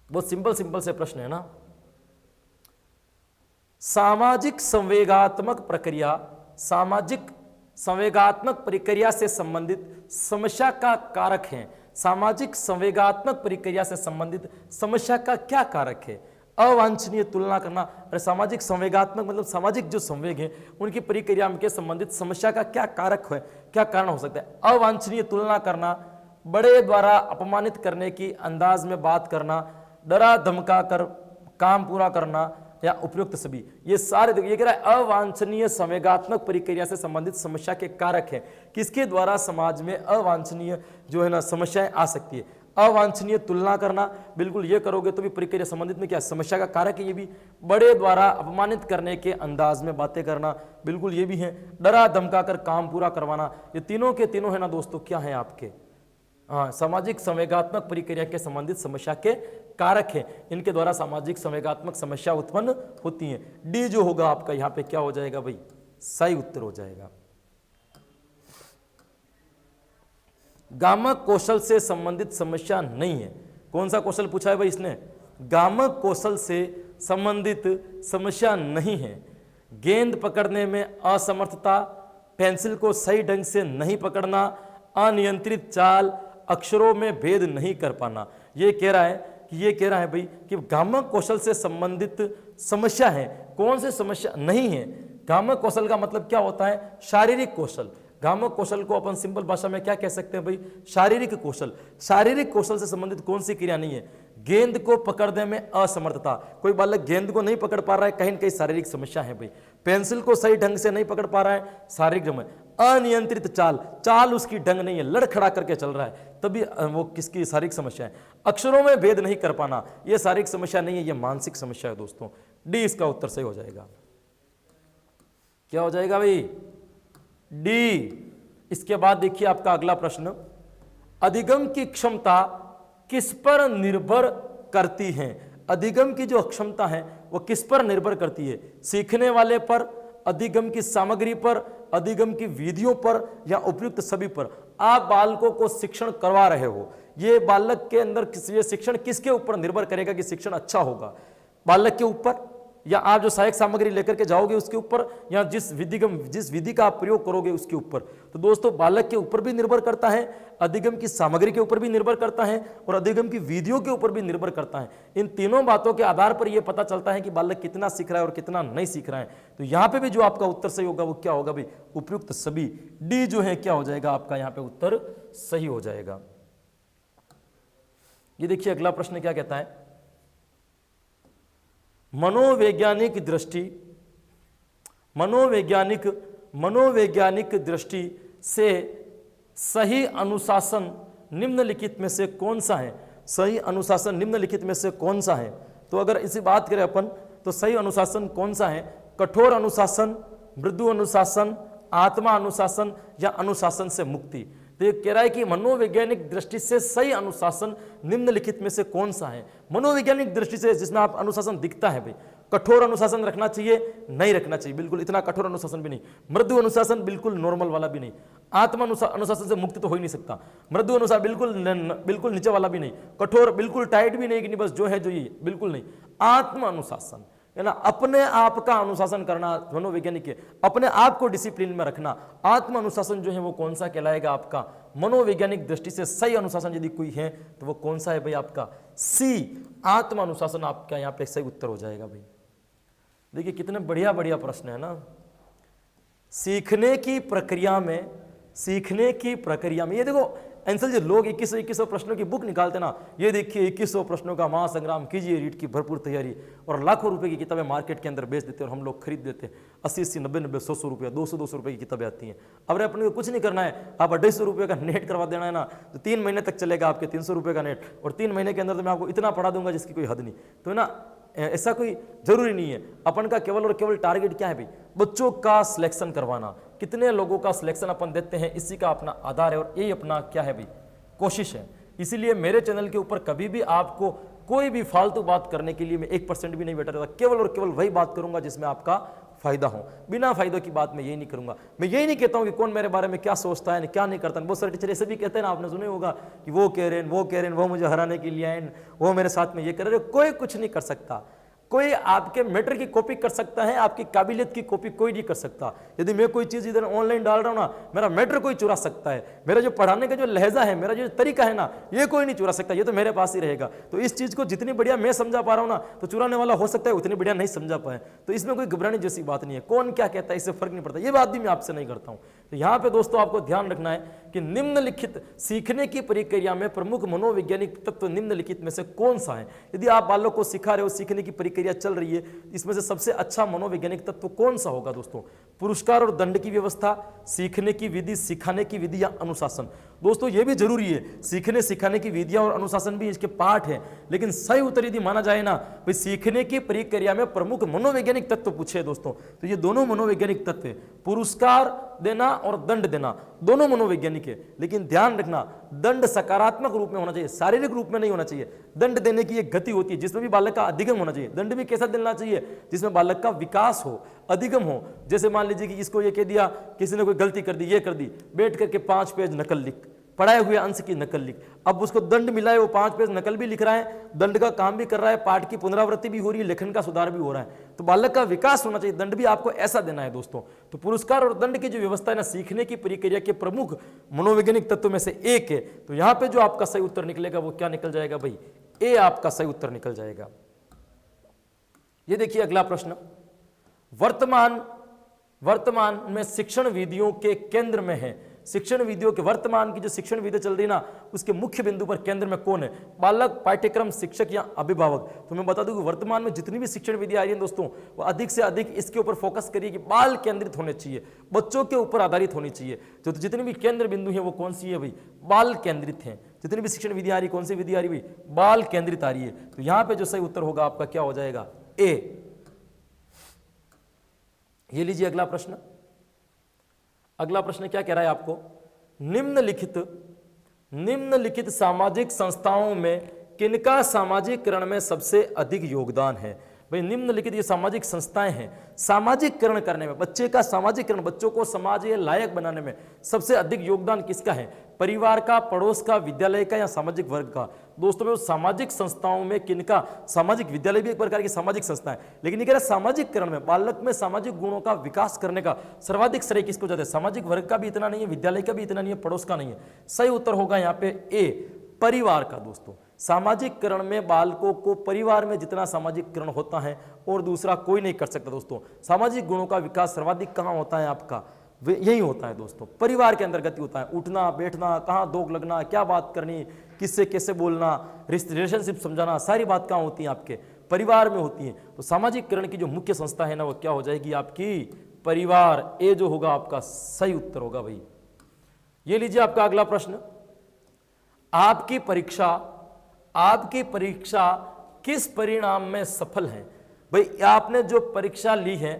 बहुत सिंपल से प्रश्न है ना। सामाजिक संवेगात्मक प्रक्रिया, सामाजिक संवेगात्मक प्रक्रिया से संबंधित समस्या का कारक है। सामाजिक संवेगात्मक प्रक्रिया से संबंधित समस्या का क्या कारक है? अवांछनीय तुलना करना। अरे सामाजिक संवेगात्मक मतलब सामाजिक जो संवेग है उनकी प्रक्रिया के संबंधित समस्या का क्या कारक है, क्या कारण हो सकता है? अवांछनीय तुलना करना, बड़े द्वारा अपमानित करने की अंदाज में बात करना, डरा धमका कर काम पूरा करना, या उपयुक्त सभी। ये सारे देखिए, ये कह रहा है अवांछनीय संवेगात्मक प्रक्रिया से संबंधित समस्या के कारक है। किसके द्वारा समाज में अवांछनीय जो है ना समस्याएं आ सकती है? अवांछनीय तुलना करना, बिल्कुल ये करोगे तो भी प्रक्रिया संबंधित में क्या समस्या का कारक है। ये भी बड़े द्वारा अपमानित करने के अंदाज में बातें करना, बिल्कुल ये भी है। डरा धमका कर काम पूरा करवाना, ये तीनों के तीनों है ना दोस्तों क्या है आपके? हाँ, सामाजिक संवेगात्मक प्रक्रिया के संबंधित समस्या के कारक है। इनके द्वारा सामाजिक संवेगात्मक समस्या उत्पन्न होती है। डी जो होगा आपका यहाँ पे क्या हो जाएगा भाई? सही उत्तर हो जाएगा। गामक कौशल से संबंधित समस्या नहीं है। कौन सा कौशल पूछा है भाई इसने? गामक कौशल से संबंधित समस्या नहीं है। गेंद पकड़ने में असमर्थता, पेंसिल को सही ढंग से नहीं पकड़ना, अनियंत्रित चाल, अक्षरों में भेद नहीं कर पाना। ये कह रहा है भाई कि गामक कौशल से संबंधित समस्या है। कौन सी समस्या नहीं है? गामक कौशल का मतलब क्या होता है? शारीरिक कौशल। गामक कौशल को अपन सिंपल भाषा में क्या कह सकते हैं भाई? शारीरिक कौशल। शारीरिक कौशल से संबंधित कौन सी क्रिया नहीं है? गेंद को पकड़ने में असमर्थता, कोई बालक गेंद को नहीं पकड़ पा रहा है, कहीं न कहीं शारीरिक समस्या है भाई। पेंसिल को सही ढंग से नहीं पकड़ पा रहा है, शारीरिक समस्या। अनियंत्रित चाल, चाल उसकी ढंग नहीं है, लड़खड़ा करके चल रहा है, तभी वो किसकी शारीरिक समस्या है। अक्षरों में भेद नहीं कर पाना, ये शारीरिक समस्या नहीं है, ये मानसिक समस्या है दोस्तों। डी इसका उत्तर सही हो जाएगा। क्या हो जाएगा भाई? डी। इसके बाद देखिए आपका अगला प्रश्न, अधिगम की क्षमता किस पर निर्भर करती है? अधिगम की जो क्षमता है वो किस पर निर्भर करती है? सीखने वाले पर, अधिगम की सामग्री पर, अधिगम की विधियों पर, या उपयुक्त सभी पर? आप बालकों को शिक्षण करवा रहे हो, ये बालक के अंदर ये शिक्षण किसके ऊपर निर्भर करेगा कि शिक्षण अच्छा होगा? बालक के ऊपर, या आप जो सहायक सामग्री लेकर के जाओगे उसके ऊपर, या जिस विधि का आप प्रयोग करोगे उसके ऊपर? तो दोस्तों बालक के ऊपर भी निर्भर करता है, अधिगम की सामग्री के ऊपर भी निर्भर करता है, और अधिगम की विधियों के ऊपर भी निर्भर करता है। इन तीनों बातों के आधार पर यह पता चलता है कि बालक कितना सीख रहा है और कितना नहीं सीख रहा है। तो यहां पे भी जो आपका उत्तर सही होगा वो क्या होगा भाई? उपयुक्त सभी। डी जो है क्या हो जाएगा आपका यहां पे उत्तर सही हो जाएगा। ये देखिए अगला प्रश्न क्या कहता है, मनोवैज्ञानिक दृष्टि से सही अनुशासन निम्नलिखित में से कौन सा है? सही अनुशासन निम्नलिखित में से कौन सा है? तो अगर इसी बात करें अपन तो सही अनुशासन कौन सा है? कठोर अनुशासन, मृदु अनुशासन, आत्मा अनुशासन, या अनुशासन से मुक्ति? तो ये कह रहा है कि मनोवैज्ञानिक दृष्टि से सही अनुशासन निम्नलिखित में से कौन सा है? मनोवैज्ञानिक दृष्टि से जिसमें आप अनुशासन दिखता है भाई, कठोर अनुशासन रखना चाहिए, नहीं रखना चाहिए, बिल्कुल इतना कठोर अनुशासन भी नहीं, मृदु अनुशासन बिल्कुल नॉर्मल वाला भी नहीं, आत्मा अनुशासन से मुक्त तो हो ही नहीं सकता, मृदु अनुशासन बिल्कुल नीचे वाला भी नहीं, कठोर बिल्कुल टाइट भी नहीं कि नहीं बस जो है जो ये बिल्कुल नहीं, आत्मा अनुशासन है ना, अपने आप का अनुशासन करना मनोवैज्ञानिक है, अपने आप को डिसिप्लिन में रखना। आत्म अनुशासन जो है वो कौन सा कहलाएगा आपका? मनोवैज्ञानिक दृष्टि से सही अनुशासन यदि कोई है तो वो कौन सा है भाई आपका? सी, आत्म अनुशासन आपका यहाँ पे सही उत्तर हो जाएगा भाई। देखिए कितने बढ़िया बढ़िया प्रश्न है ना। सीखने की प्रक्रिया में ये देखो आंसर जो लोग 2100 प्रश्नों की बुक निकालते ना, ये देखिए 2100 प्रश्नों का महासंग्राम कीजिए, रीट की भरपूर तैयारी, और लाखों रुपए की किताबें मार्केट के अंदर बेच देते हैं और हम लोग खरीद देते हैं। 80-80, 90-90, 100-100 रुपया, 200-200 रुपए की किताबें आती हैं। अब अपने को कुछ नहीं करना है, आप 250 रुपये का नेट करवा देना है ना, तो 3 महीने तक चलेगा आपके 300 रुपये का नेट, और 3 महीने के अंदर तो मैं आपको इतना पढ़ा दूंगा जिसकी कोई हद नहीं। तो ना ऐसा कोई जरूरी नहीं है। अपन का केवल और केवल टारगेट क्या है भाई? बच्चों का सिलेक्शन करवाना। कितने लोगों का सिलेक्शन अपन देते हैं इसी का अपना आधार है, और यही अपना क्या है भाई? कोशिश है। इसीलिए मेरे चैनल के ऊपर कभी भी आपको कोई भी फालतू बात करने के लिए मैं 1% भी नहीं बैठा रहता। केवल और केवल वही बात करूंगा जिसमें आपका फायदा हो, बिना फायदों की बात मैं यही नहीं करूंगा। मैं यही नहीं कहता हूं कि कौन मेरे बारे में क्या सोचता है क्या नहीं करता। बहुत सारे टीचर ऐसे भी कहते हैं ना, आपने सुने होगा कि वो कह रहे हैं वो मुझे हराने के लिए आए, वो मेरे साथ में ये कर रहे। कोई कुछ नहीं कर सकता, कोई आपके मैटर की कॉपी कर सकता है, आपकी काबिलियत की कॉपी कोई नहीं कर सकता। यदि मैं कोई चीज इधर ऑनलाइन डाल रहा हूं ना, मेरा मैटर कोई चुरा सकता है, मेरा जो पढ़ाने का जो लहजा है, मेरा जो तरीका है ना, ये कोई नहीं चुरा सकता, ये तो मेरे पास ही रहेगा। तो इस चीज को जितनी बढ़िया मैं समझा पा रहा हूं ना, तो चुराने वाला हो सकता है उतनी बढ़िया नहीं समझा पाए। तो इसमें कोई घबराने जैसी बात नहीं है, कौन क्या कहता है इससे फर्क नहीं पड़ता, ये बात भी मैं आपसे नहीं करता हूं। तो यहां पे दोस्तों आपको ध्यान रखना है कि निम्नलिखित सीखने की प्रक्रिया में प्रमुख मनोवैज्ञानिक तत्व निम्नलिखित में से कौन सा है? यदि आप बालक को सिखा रहे हो, सीखने की प्रक्रिया चल रही है, इसमें से सबसे अच्छा मनोवैज्ञानिक तत्व कौन सा होगा दोस्तों? पुरस्कार और दंड की व्यवस्था, सीखने की विधि, सिखाने की विधि, या अनुशासन? दोस्तों ये भी जरूरी है, सीखने सिखाने की विधियां और अनुशासन भी इसके पार्ट है, लेकिन सही उत्तर यदि माना जाए ना भाई सीखने की प्रक्रिया में प्रमुख मनोवैज्ञानिक तत्व पूछे दोस्तों, तो ये दोनों मनोवैज्ञानिक तत्व है। पुरस्कार देना और दंड देना दोनों मनोवैज्ञानिक है, लेकिन ध्यान रखना दंड सकारात्मक रूप में होना चाहिए, शारीरिक रूप में नहीं होना चाहिए। दंड देने की एक गति होती है जिसमें भी बालक का अधिगम होना चाहिए। दंड भी कैसा देना चाहिए? जिसमें बालक का विकास हो, अधिगम हो। जैसे मान लीजिए कि इसको ये कह दिया, किसी ने कोई गलती कर दी, ये कर दी, बैठ करके 5 पेज नकल लिख, पढ़ाए हुए अंश की नकल लिख। अब उसको दंड मिला है, वो 5 पेज नकल भी लिख रहा है, दंड का काम भी कर रहा है, पाठ की पुनरावृत्ति भी हो रही है, लेखन का सुधार भी हो रहा है। तो बालक का विकास होना चाहिए, दंड भी आपको ऐसा देना है दोस्तों। तो पुरस्कार और दंड की जो व्यवस्था है ना, सीखने की प्रक्रिया के प्रमुख मनोवैज्ञानिक तत्व में से एक है। तो यहां पे जो आपका सही उत्तर निकलेगा वो क्या निकल जाएगा भाई? ए आपका सही उत्तर निकल जाएगा। ये देखिए अगला प्रश्न, वर्तमान में शिक्षण विधियों के केंद्र में है। शिक्षण विधियों के वर्तमान की जो शिक्षण विधि चल रही ना, उसके मुख्य बिंदु पर केंद्र में कौन है? बालक, पाठ्यक्रम, शिक्षक या अभिभावक? तो मैं बता दूं कि वर्तमान में जितनी भी शिक्षण विधि आ रही है दोस्तों, वो अधिक से अधिक इसके ऊपर फोकस करिए कि बाल केंद्रित होने चाहिए, बच्चों के ऊपर आधारित होनी चाहिए। तो जितनी भी केंद्र बिंदु है वो कौन सी है भाई? बाल केंद्रित है। जितनी भी शिक्षण विधि आ रही, कौन सी विधि आ रही भाई? बाल केंद्रित आ रही है। तो यहां पर जो सही उत्तर होगा आपका क्या हो जाएगा? ए। ये लीजिए अगला प्रश्न। अगला प्रश्न क्या कह रहा है आपको, निम्नलिखित सामाजिक संस्थाओं में किनका सामाजिकरण में सबसे अधिक योगदान है। भाई निम्नलिखित ये सामाजिक संस्थाएं हैं, सामाजिकरण करने में, बच्चे का सामाजिकरण, बच्चों को समाज के लायक बनाने में सबसे अधिक योगदान किसका है, परिवार का, पड़ोस का, विद्यालय का या सामाजिक वर्ग का। दोस्तों में सामाजिक संस्थाओं में किनका, सामाजिक विद्यालय भी एक प्रकार की सामाजिक संस्था है, लेकिन ये कह रहा है सामाजिकरण में, बालक में सामाजिक गुणों का विकास करने का सर्वाधिक श्रेय किसको जाता है, सामाजिक वर्ग का भी इतना नहीं है, विद्यालय का भी इतना नहीं है, पड़ोस का नहीं है। सही उत्तर होगा यहाँ पे ए, परिवार का। दोस्तों सामाजिकरण में बालकों को परिवार में जितना सामाजिकरण होता है और दूसरा कोई नहीं कर सकता। दोस्तों सामाजिक गुणों का विकास सर्वाधिक कहाँ होता है आपका, यही होता है दोस्तों, परिवार के अंतर्गत ही होता है। उठना बैठना, कहाँ दोग लगना, क्या बात करनी, किससे कैसे बोलना, रिलेशनशिप समझाना, सारी बात कहाँ होती है, आपके परिवार में होती है। तो सामाजिकरण की जो मुख्य संस्था है ना, वो क्या हो जाएगी आपकी, परिवार। ए जो होगा आपका सही उत्तर होगा भाई। ये लीजिए आपका अगला प्रश्न, आपकी परीक्षा किस परिणाम में सफल है। भाई आपने जो परीक्षा ली है,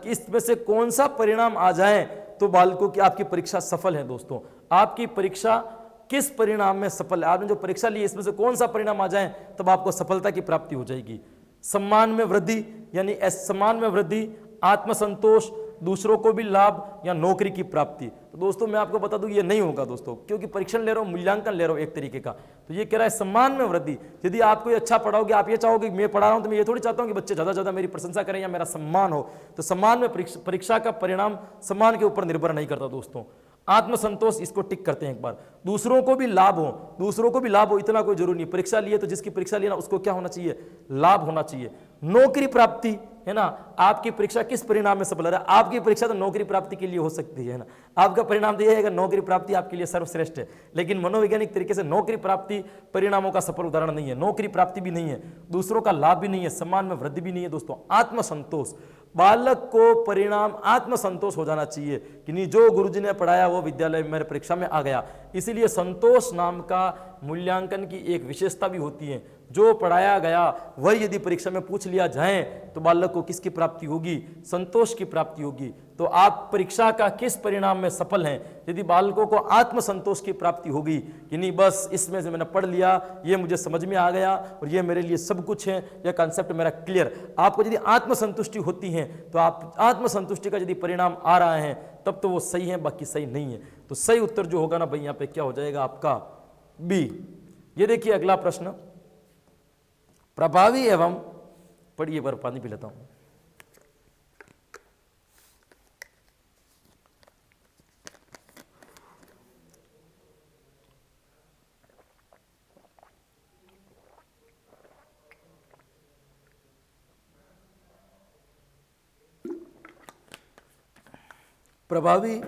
इसमें से कौन सा परिणाम आ जाए तो बालकों की आपकी परीक्षा सफल है। दोस्तों आपकी परीक्षा किस परिणाम में सफल है, आपने जो परीक्षा ली इसमें से कौन सा परिणाम आ जाए तब आपको सफलता की प्राप्ति हो जाएगी। सम्मान में वृद्धि, यानी सम्मान में वृद्धि, आत्मसंतोष, दूसरों को भी लाभ, या नौकरी की प्राप्ति। तो दोस्तों मैं आपको बता दूं ये नहीं होगा दोस्तों, क्योंकि परीक्षण ले रहा हूं, मूल्यांकन ले रहा हूं एक तरीके का। तो ये कह रहा है सम्मान में वृद्धि। यदि आप कोई अच्छा पढ़ाओगे, आप ये चाहोगे मैं पढ़ा रहा हूं तो मैं ये थोड़ी चाहता हूं कि बच्चे ज्यादा ज्यादा मेरी प्रशंसा करें या मेरा सम्मान हो। तो सम्मान में परीक्षा का परिणाम सम्मान के ऊपर निर्भर नहीं करता दोस्तों। आत्मसंतोष, इसको टिक करते हैं एक बार। दूसरों को भी लाभ हो, इतना कोई जरूरी नहीं। परीक्षा लिए तो जिसकी परीक्षा लेना उसको क्या होना चाहिए, लाभ होना चाहिए। नौकरी प्राप्ति है ना, आपकी परीक्षा किस परिणाम में सफल है, आपकी परीक्षा तो नौकरी प्राप्ति के लिए हो सकती है ना, आपका परिणाम तो यह है कि नौकरी प्राप्ति आपके लिए सर्वश्रेष्ठ है। लेकिन मनोवैज्ञानिक तरीके से नौकरी प्राप्ति परिणामों का सफल उदाहरण नहीं है। नौकरी प्राप्ति भी नहीं है, दूसरों का लाभ भी नहीं है, सम्मान में वृद्धि भी नहीं है। दोस्तों आत्मसंतोष, बालक को परिणाम आत्मसंतोष हो जाना चाहिए कि नहीं, जो गुरुजी ने पढ़ाया वो विद्यालय में मेरे परीक्षा में आ गया। इसीलिए संतोष नाम का मूल्यांकन की एक विशेषता भी होती है, जो पढ़ाया गया वही यदि परीक्षा में पूछ लिया जाए तो बालक को किसकी प्राप्ति होगी, संतोष की प्राप्ति होगी। तो आप परीक्षा का किस परिणाम में सफल हैं, यदि बालकों को आत्मसंतोष की प्राप्ति होगी कि नहीं बस इसमें से मैंने पढ़ लिया, ये मुझे समझ में आ गया और ये मेरे लिए सब कुछ है, यह कॉन्सेप्ट मेरा क्लियर। आपको यदि आत्मसंतुष्टि होती है तो आप आत्मसंतुष्टि का यदि परिणाम आ रहा है तब तो वो सही है, बाकी सही नहीं है। तो सही उत्तर जो होगा ना भाई यहाँ पे क्या हो जाएगा आपका बी। ये देखिए अगला प्रश्न, प्रभावी एवं, पढ़िए पर पानी पी लेता हूं। प्रभावी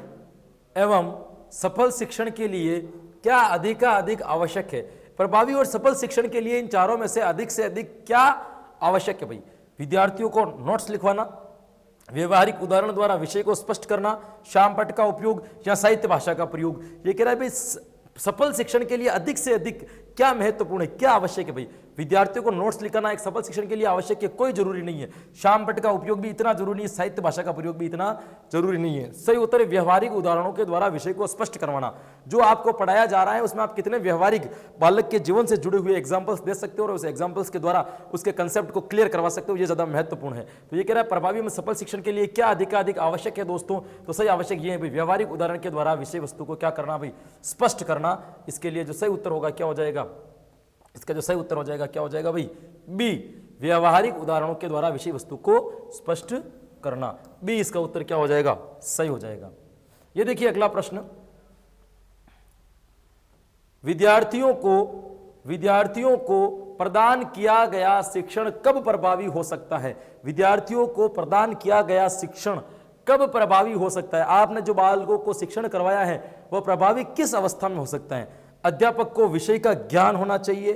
एवं सफल शिक्षण के लिए क्या अधिक आवश्यक है। प्रभावी और सफल शिक्षण के लिए इन चारों में से अधिक क्या आवश्यक है भाई। विद्यार्थियों को नोट्स लिखवाना, व्यवहारिक उदाहरण द्वारा विषय को स्पष्ट करना, श्याम पट का उपयोग या साहित्य भाषा का प्रयोग। ये कह रहा है भाई सफल शिक्षण के लिए अधिक से अधिक क्या महत्वपूर्ण है, क्या आवश्यक है भाई। विद्यार्थियों को नोट्स लिखना एक सफल शिक्षण के लिए आवश्यक है, कोई जरूरी नहीं है। श्याम पट का उपयोग भी इतना जरूरी नहीं है, साहित्य भाषा का प्रयोग भी इतना जरूरी नहीं है। सही उत्तर है व्यवहारिक उदाहरणों के द्वारा विषय को स्पष्ट करवाना। जो आपको पढ़ाया जा रहा है उसमें आप कितने व्यवहारिक बालक के जीवन से जुड़े हुए एग्जाम्पल्स दे सकते हो और उस एग्जाम्पल्स के द्वारा उसके कंसेप्ट को क्लियर करवा सकते हो, ये ज्यादा महत्वपूर्ण है। तो ये कह रहा है प्रभावी में सफल शिक्षण के लिए क्या अधिक आवश्यक है दोस्तों। तो सही आवश्यक ये है भाई व्यवहारिक उदाहरण के द्वारा विषय वस्तु को क्या करना भाई, स्पष्ट करना। इसके लिए जो सही उत्तर होगा क्या हो जाएगा, इसका जो सही उत्तर हो जाएगा क्या हो जाएगा भाई बी, व्यवहारिक उदाहरणों के द्वारा विषय वस्तु को स्पष्ट करना। बी इसका उत्तर क्या हो जाएगा, सही हो जाएगा। ये देखिए अगला प्रश्न, विद्यार्थियों को प्रदान किया गया शिक्षण कब प्रभावी हो सकता है। विद्यार्थियों को प्रदान किया गया शिक्षण कब प्रभावी हो सकता है। आपने जो बालकों को शिक्षण करवाया है वह प्रभावी किस अवस्था में हो सकता है। अध्यापक को विषय का ज्ञान होना चाहिए,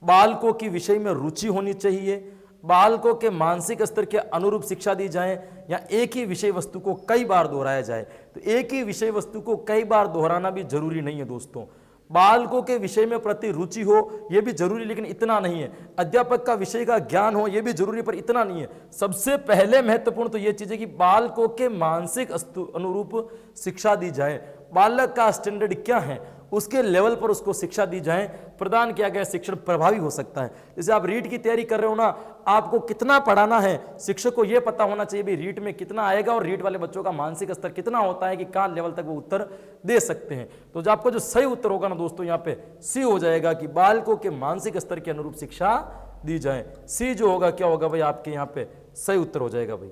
बालकों की विषय में रुचि होनी चाहिए, बालकों के मानसिक स्तर के अनुरूप शिक्षा दी जाए, या एक ही विषय वस्तु को कई बार दोहराया जाए। तो एक ही विषय वस्तु को कई बार दोहराना भी जरूरी नहीं है दोस्तों। बालकों के विषय में प्रति रुचि हो यह भी जरूरी, लेकिन इतना नहीं है। अध्यापक का विषय का ज्ञान हो यह भी जरूरी, पर इतना नहीं है। सबसे पहले महत्वपूर्ण तो यह चीज है कि बालकों के मानसिक अनुरूप शिक्षा दी जाए। बालक का स्टैंडर्ड क्या है उसके लेवल पर उसको शिक्षा दी जाए, प्रदान किया गया शिक्षण प्रभावी हो सकता है। जैसे आप रीट की तैयारी कर रहे हो ना, आपको कितना पढ़ाना है शिक्षक को यह पता होना चाहिए भी रीट में कितना आएगा और रीट वाले बच्चों का मानसिक स्तर कितना होता है कि कहां लेवल तक वो उत्तर दे सकते हैं। तो जो आपका जो सही उत्तर होगा ना दोस्तों, यहाँ पे सी हो जाएगा कि बालकों के मानसिक स्तर के अनुरूप शिक्षा दी जाए। सी जो होगा क्या होगा भाई, आपके यहाँ पे सही उत्तर हो जाएगा भाई,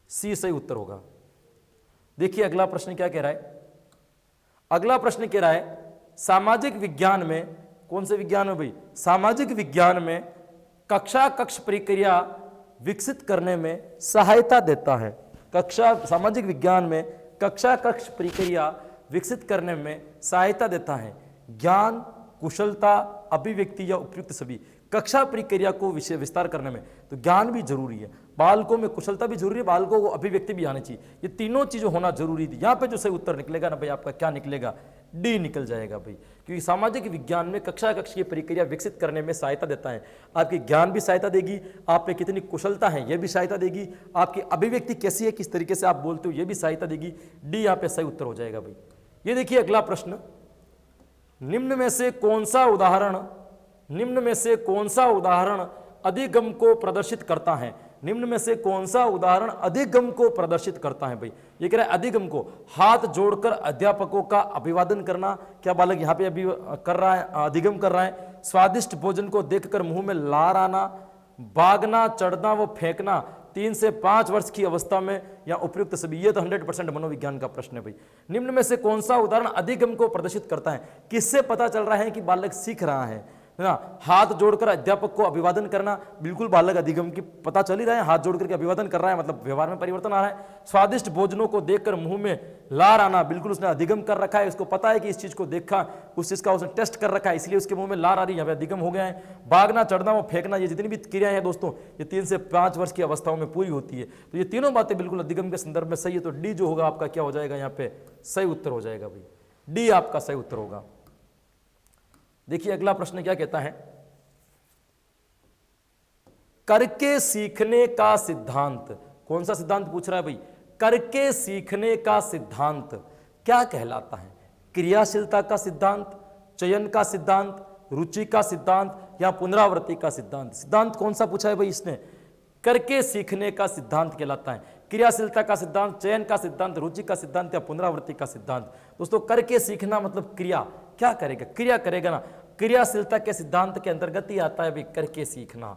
सी सही उत्तर होगा। देखिए अगला प्रश्न क्या कह रहा है। अगला प्रश्न कह रहा है सामाजिक विज्ञान में, कौन से विज्ञान में भाई, सामाजिक विज्ञान में कक्षा कक्ष प्रक्रिया विकसित करने में सहायता देता है। सामाजिक विज्ञान में कक्षा कक्ष प्रक्रिया विकसित करने में सहायता देता है। ज्ञान, कुशलता, अभिव्यक्ति या उपयुक्त सभी। कक्षा प्रक्रिया को विषय विस्तार करने में तो ज्ञान भी जरूरी है, बालकों में कुशलता भी जरूरी है, बालकों को अभिव्यक्ति भी आनी चाहिए। ये तीनों चीजें होना जरूरी थी। यहाँ पे जो सही उत्तर निकलेगा ना भाई, आपका क्या निकलेगा, डी निकल जाएगा भाई, क्योंकि सामाजिक विज्ञान में कक्षा कक्ष की प्रक्रिया विकसित करने में सहायता देता है। आपकी ज्ञान भी सहायता देगी, आप पे कितनी कुशलता है यह भी सहायता देगी, आपकी अभिव्यक्ति कैसी है, किस तरीके से आप बोलते हो यह भी सहायता देगी। डी यहाँ पे सही उत्तर हो जाएगा भाई। ये देखिए अगला प्रश्न, निम्न में से कौन सा उदाहरण अधिगम को प्रदर्शित करता है। निम्न में से कौन सा उदाहरण अधिगम को प्रदर्शित करता है भाई। ये कह रहा है अधिगम को, हाथ जोड़कर अध्यापकों का अभिवादन करना। क्या बालक यहाँ पे अभी कर रहा है, अधिगम कर रहा है। स्वादिष्ट भोजन को देखकर मुंह में लार आना, भागना, चढ़ना व फेंकना 3 से 5 वर्ष की अवस्था में, या उपयुक्त सभी। ये तो 100% मनोविज्ञान का प्रश्न है भाई। निम्न में से कौन सा उदाहरण अधिगम को प्रदर्शित करता है। किससे पता चल रहा है कि बालक सीख रहा है ना। हाथ जोड़कर अध्यापक को अभिवादन करना, बिल्कुल बालक अधिगम की पता चल ही रहा है, हाथ जोड़ करके अभिवादन कर रहा है, मतलब व्यवहार में परिवर्तन आ रहा है। स्वादिष्ट भोजनों को देखकर मुंह में लार आना, बिल्कुल उसने अधिगम कर रखा है, उसको पता है कि इस चीज को देखा, उस चीज का उसने टेस्ट कर रखा है, इसलिए उसके मुंह में लार आ रही है, यहाँ पे अधिगम हो गया है। भागना, चढ़ना व फेंकना, ये जितनी भी क्रियाएं हैं दोस्तों, ये 3 से 5 वर्ष की अवस्थाओं में पूरी होती है। तो ये तीनों बातें बिल्कुल अधिगम के संदर्भ में सही है। तो डी जो होगा आपका क्या हो जाएगा, यहाँ पे सही उत्तर हो जाएगा भाई, डी आपका सही उत्तर होगा। देखिए अगला प्रश्न क्या कहता है, करके सीखने का सिद्धांत। कौन सा सिद्धांत पूछ रहा है भाई, करके सीखने का सिद्धांत क्या कहलाता है। क्रियाशीलता का सिद्धांत, चयन का सिद्धांत, रुचि का सिद्धांत, या पुनरावृत्ति का सिद्धांत। सिद्धांत कौन सा पूछा है भाई इसने, करके सीखने का सिद्धांत कहलाता है। क्रियाशीलता का सिद्धांत, चयन का सिद्धांत, रुचि का सिद्धांत, या पुनरावृत्ति का सिद्धांत। दोस्तों करके सीखना मतलब क्रिया, क्या करेगा, क्रिया करेगा ना। क्रियाशीलता के सिद्धांत के अंतर्गत ही आता है भाई करके सीखना,